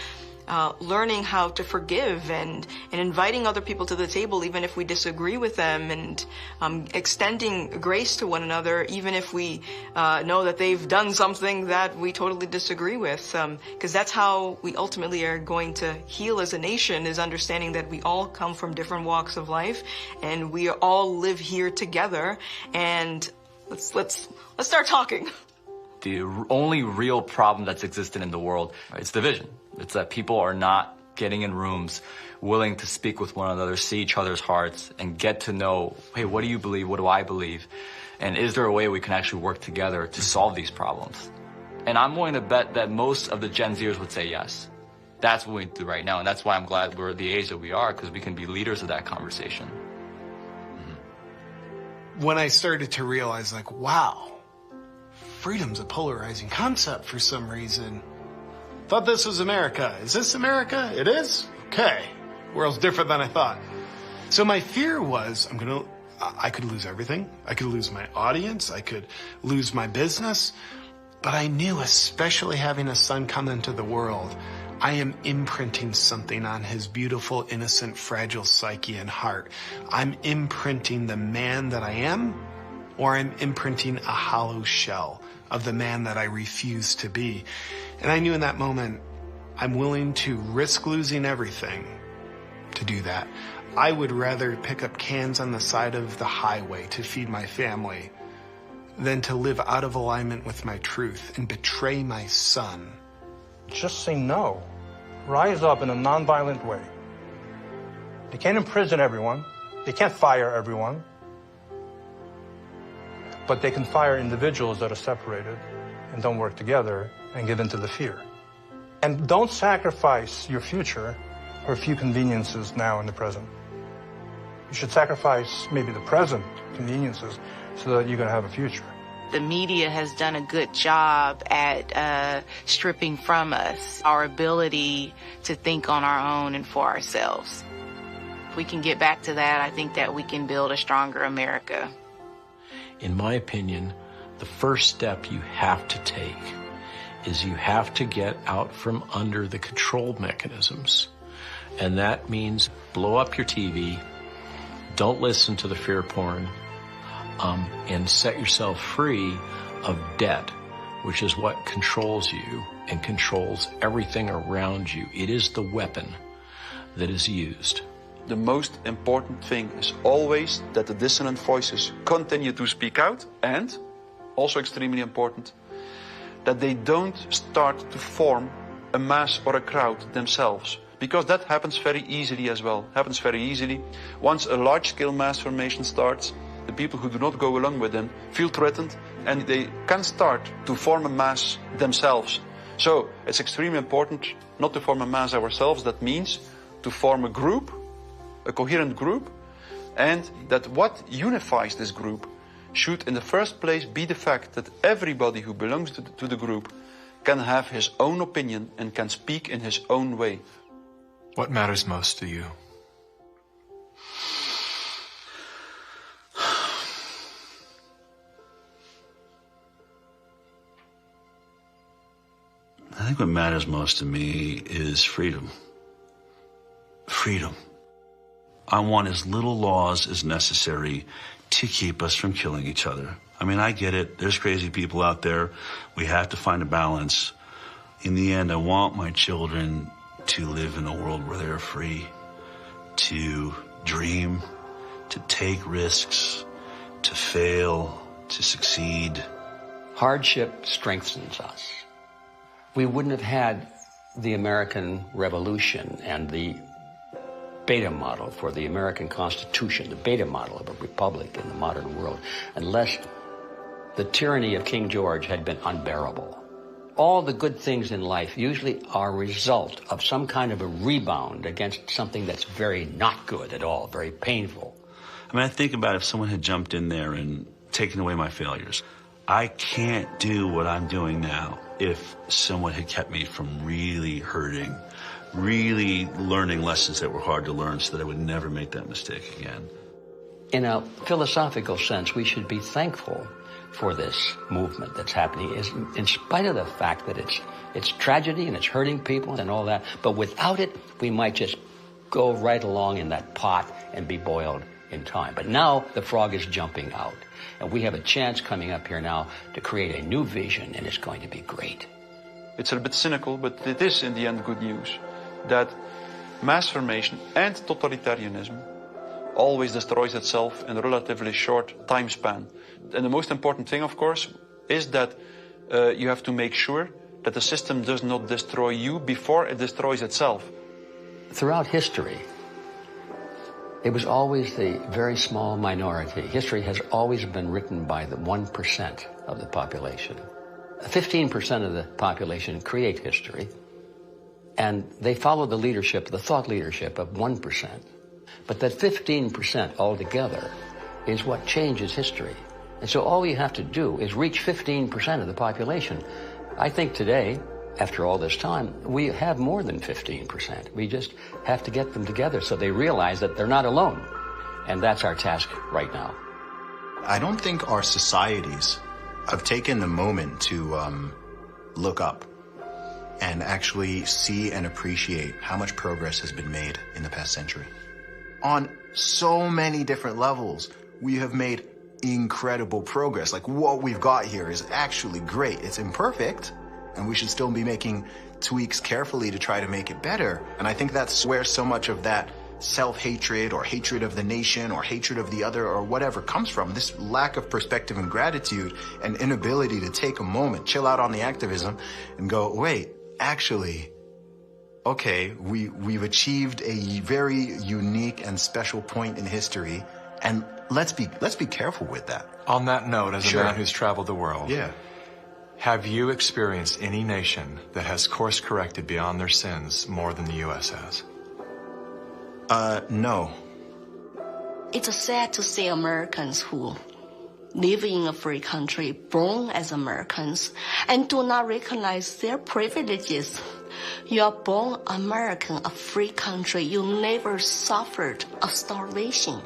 learning how to forgive and inviting other people to the table even if we disagree with them, and extending grace to one another even if we know that they've done something that we totally disagree with, because that's how we ultimately are going to heal as a nation, is understanding that we all come from different walks of life and we all live here together. And let's start talking.
The only real problem that's existed in the world is division. It's that people are not getting in rooms, willing to speak with one another, see each other's hearts, and get to know, hey, what do you believe? What do I believe? And is there a way we can actually work together to solve these problems? And I'm willing to bet that most of the Gen Zers would say yes. That's what we do right now, and that's why I'm glad we're at the age that we are, because we can be leaders of that conversation.
When I started to realize, like, wow, freedom's a polarizing concept for some reason. Thought this was America. Is this America? It is? Okay. World's different than I thought. So my fear was I could lose everything. I could lose my audience. I could lose my business. But I knew, especially having a son come into the world, I am imprinting something on his beautiful, innocent, fragile psyche and heart. I'm imprinting the man that I am, or I'm imprinting a hollow shell of the man that I refuse to be. And I knew in that moment, I'm willing to risk losing everything to do that. I would rather pick up cans on the side of the highway to feed my family than to live out of alignment with my truth and betray my son.
Just say no. Rise up in a nonviolent way. They can't imprison everyone. They can't fire everyone. But they can fire individuals that are separated and don't work together and give into the fear. And don't sacrifice your future for a few conveniences now in the present. You should sacrifice maybe the present conveniences so that you're going to have a future.
The media has done a good job at stripping from us our ability to think on our own and for ourselves. If we can get back to that, I think that we can build a stronger America.
In my opinion, the first step you have to take is you have to get out from under the control mechanisms. And that means blow up your TV, don't listen to the fear porn, and set yourself free of debt, which is what controls you and controls everything around you. It is the weapon that is used.
The most important thing is always that the dissonant voices continue to speak out, and, also extremely important, that they don't start to form a mass or a crowd themselves. Because that happens very easily as well. Happens very easily. Once a large-scale mass formation starts, the people who do not go along with them feel threatened, and they can start to form a mass themselves. So it's extremely important not to form a mass ourselves. That means to form a group, a coherent group, and that what unifies this group should in the first place be the fact that everybody who belongs to the group can have his own opinion and can speak in his own way.
What matters most to you?
I think what matters most to me is freedom. Freedom. I want as little laws as necessary to keep us from killing each other. I mean, I get it. There's crazy people out there. We have to find a balance. In the end, I want my children to live in a world where they're free to dream, to take risks, to fail, to succeed.
Hardship strengthens us. We wouldn't have had the American Revolution and the beta model for the American Constitution, the beta model of a republic in the modern world, unless the tyranny of King George had been unbearable. All the good things in life usually are a result of some kind of a rebound against something that's very not good at all, very painful.
I mean, I think about if someone had jumped in there and taken away my failures. I can't do what I'm doing now if someone had kept me from really hurting, really learning lessons that were hard to learn so that I would never make that mistake again.
In a philosophical sense, we should be thankful for this movement that's happening, is in spite of the fact that it's tragedy and it's hurting people and all that, but without it, we might just go right along in that pot and be boiled in time. But now the frog is jumping out, and we have a chance coming up here now to create a new vision, and it's going to be great.
It's a bit cynical, but it is in the end good news that mass formation and totalitarianism always destroys itself in a relatively short time span. And the most important thing, of course, is that you have to make sure that the system does not destroy you before it destroys itself.
Throughout history, it was always the very small minority. History has always been written by the 1% of the population. 15% of the population create history, and they follow the leadership, the thought leadership of 1%. But that 15% altogether is what changes history. And so all you have to do is reach 15% of the population. I think today, after all this time, we have more than 15%. We just have to get them together so they realize that they're not alone. And that's our task right now.
I don't think our societies have taken the moment to look up and actually see and appreciate how much progress has been made in the past century. On so many different levels, we have made incredible progress. Like, what we've got here is actually great. It's imperfect, and we should still be making tweaks carefully to try to make it better. And I think that's where so much of that self-hatred or hatred of the nation or hatred of the other or whatever comes from. This lack of perspective and gratitude and inability to take a moment, chill out on the activism and go, wait, actually, okay, we've achieved a very unique and special point in history, and let's be careful with that.
On that note, as
Sure.
a man who's traveled the world,
Yeah.
have you experienced any nation that has course-corrected beyond their sins more than the U.S. has?
No.
It's sad to see Americans who live in a free country, born as Americans, and do not recognize their privileges. You are born American, a free country. You never suffered of starvation.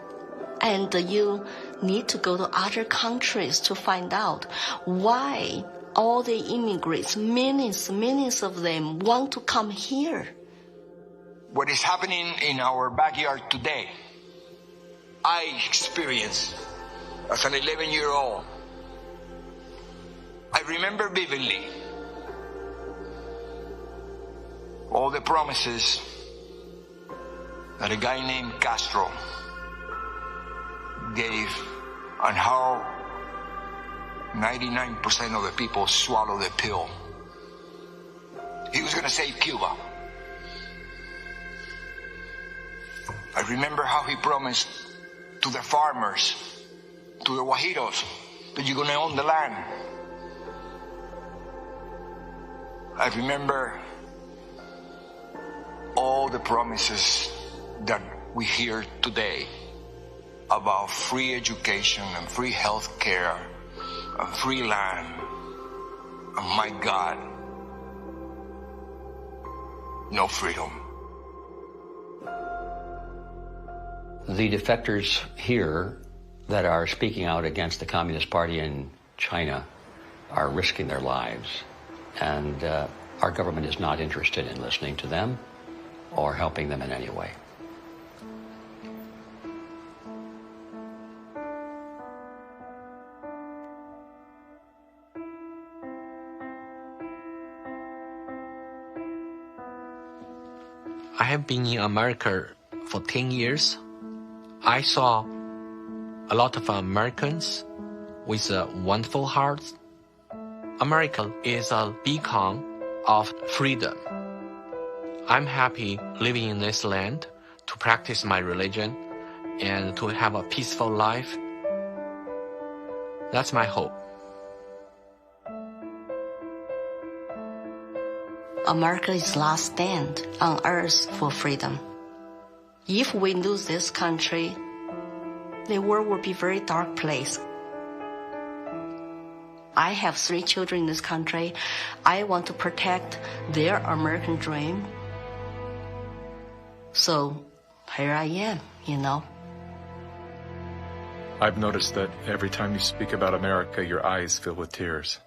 And you need to go to other countries to find out why all the immigrants, millions of them, want to come here.
What is happening in our backyard today, I experienced as an 11-year-old. I remember vividly all the promises that a guy named Castro gave and how 99% of the people swallowed the pill. He was going to save Cuba. I remember how he promised to the farmers, to the Guajiros, that you're going to own the land. I remember all the promises that we hear today about free education and free health care and free land. And my God, no freedom.
The defectors here that are speaking out against the Communist Party in China are risking their lives, and our government is not interested in listening to them or helping them in any way.
I have been in America for 10 years. I saw a lot of Americans with wonderful hearts. America is a beacon of freedom. I'm happy living in this land to practice my religion and to have a peaceful life. That's my hope.
America is last stand on earth for freedom. If we lose this country, the world will be a very dark place. I have 3 children in this country. I want to protect their American dream. So here I am, you know.
I've noticed that every time you speak about America, your eyes fill with tears.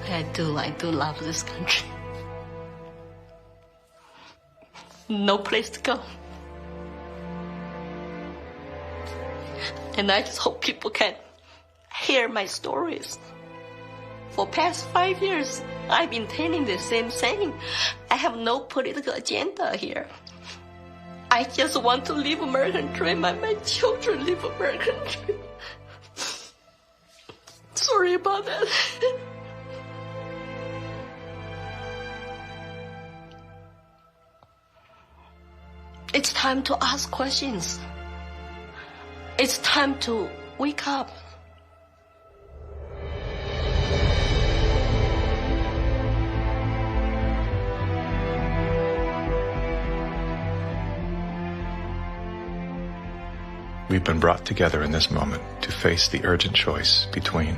I do love this country. No place to go. And I just hope people can hear my stories. For past 5 years, I've been telling the same thing. I have no political agenda here. I just want to live American dream and my children live American dream. Sorry about that. It's time to ask questions. It's time to wake up.
We've been brought together in this moment to face the urgent choice between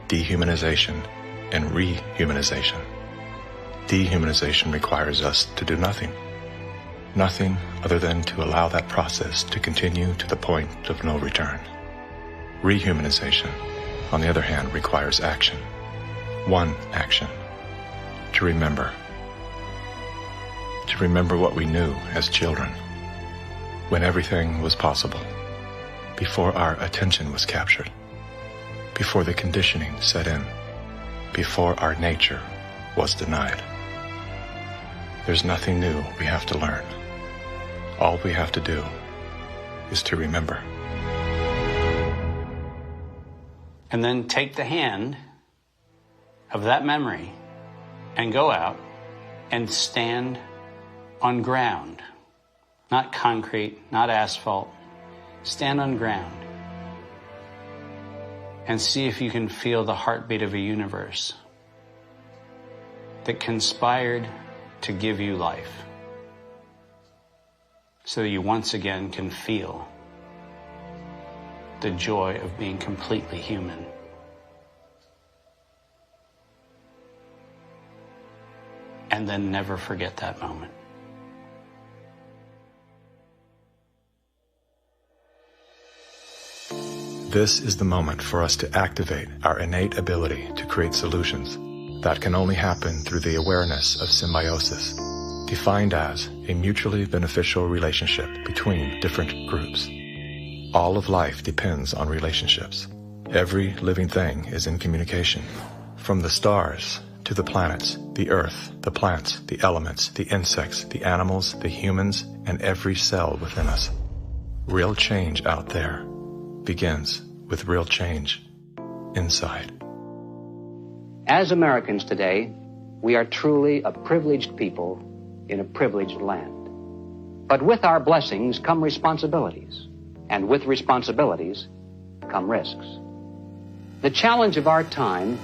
dehumanization and rehumanization. Dehumanization requires us to do nothing. Nothing other than to allow that process to continue to the point of no return. Rehumanization, on the other hand, requires action. One action. To remember. To remember what we knew as children, when everything was possible, before our attention was captured, before the conditioning set in, before our nature was denied. There's nothing new we have to learn. All we have to do is to remember.
And then take the hand of that memory and go out and stand on ground. Not concrete, not asphalt. Stand on ground. And see if you can feel the heartbeat of a universe that conspired to give you life, so that you once again can feel the joy of being completely human. And then never forget that moment.
This is the moment for us to activate our innate ability to create solutions. That can only happen through the awareness of symbiosis, defined as a mutually beneficial relationship between different groups. All of life depends on relationships. Every living thing is in communication. From the stars to the planets, the earth, the plants, the elements, the insects, the animals, the humans, and every cell within us. Real change out there begins with real change inside.
As Americans today, we are truly a privileged people in a privileged land. But with our blessings come responsibilities, and with responsibilities come risks. The challenge of our time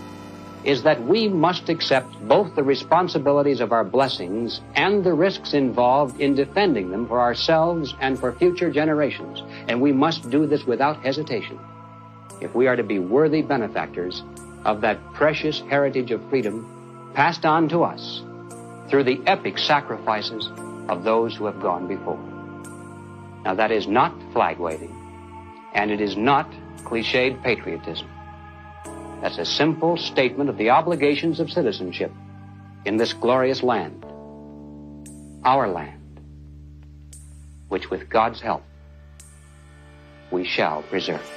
is that we must accept both the responsibilities of our blessings and the risks involved in defending them for ourselves and for future generations. And we must do this without hesitation if we are to be worthy benefactors of that precious heritage of freedom passed on to us through the epic sacrifices of those who have gone before. Now, that is not flag waving, and it is not cliched patriotism. That's a simple statement of the obligations of citizenship in this glorious land, our land, which with God's help we shall preserve.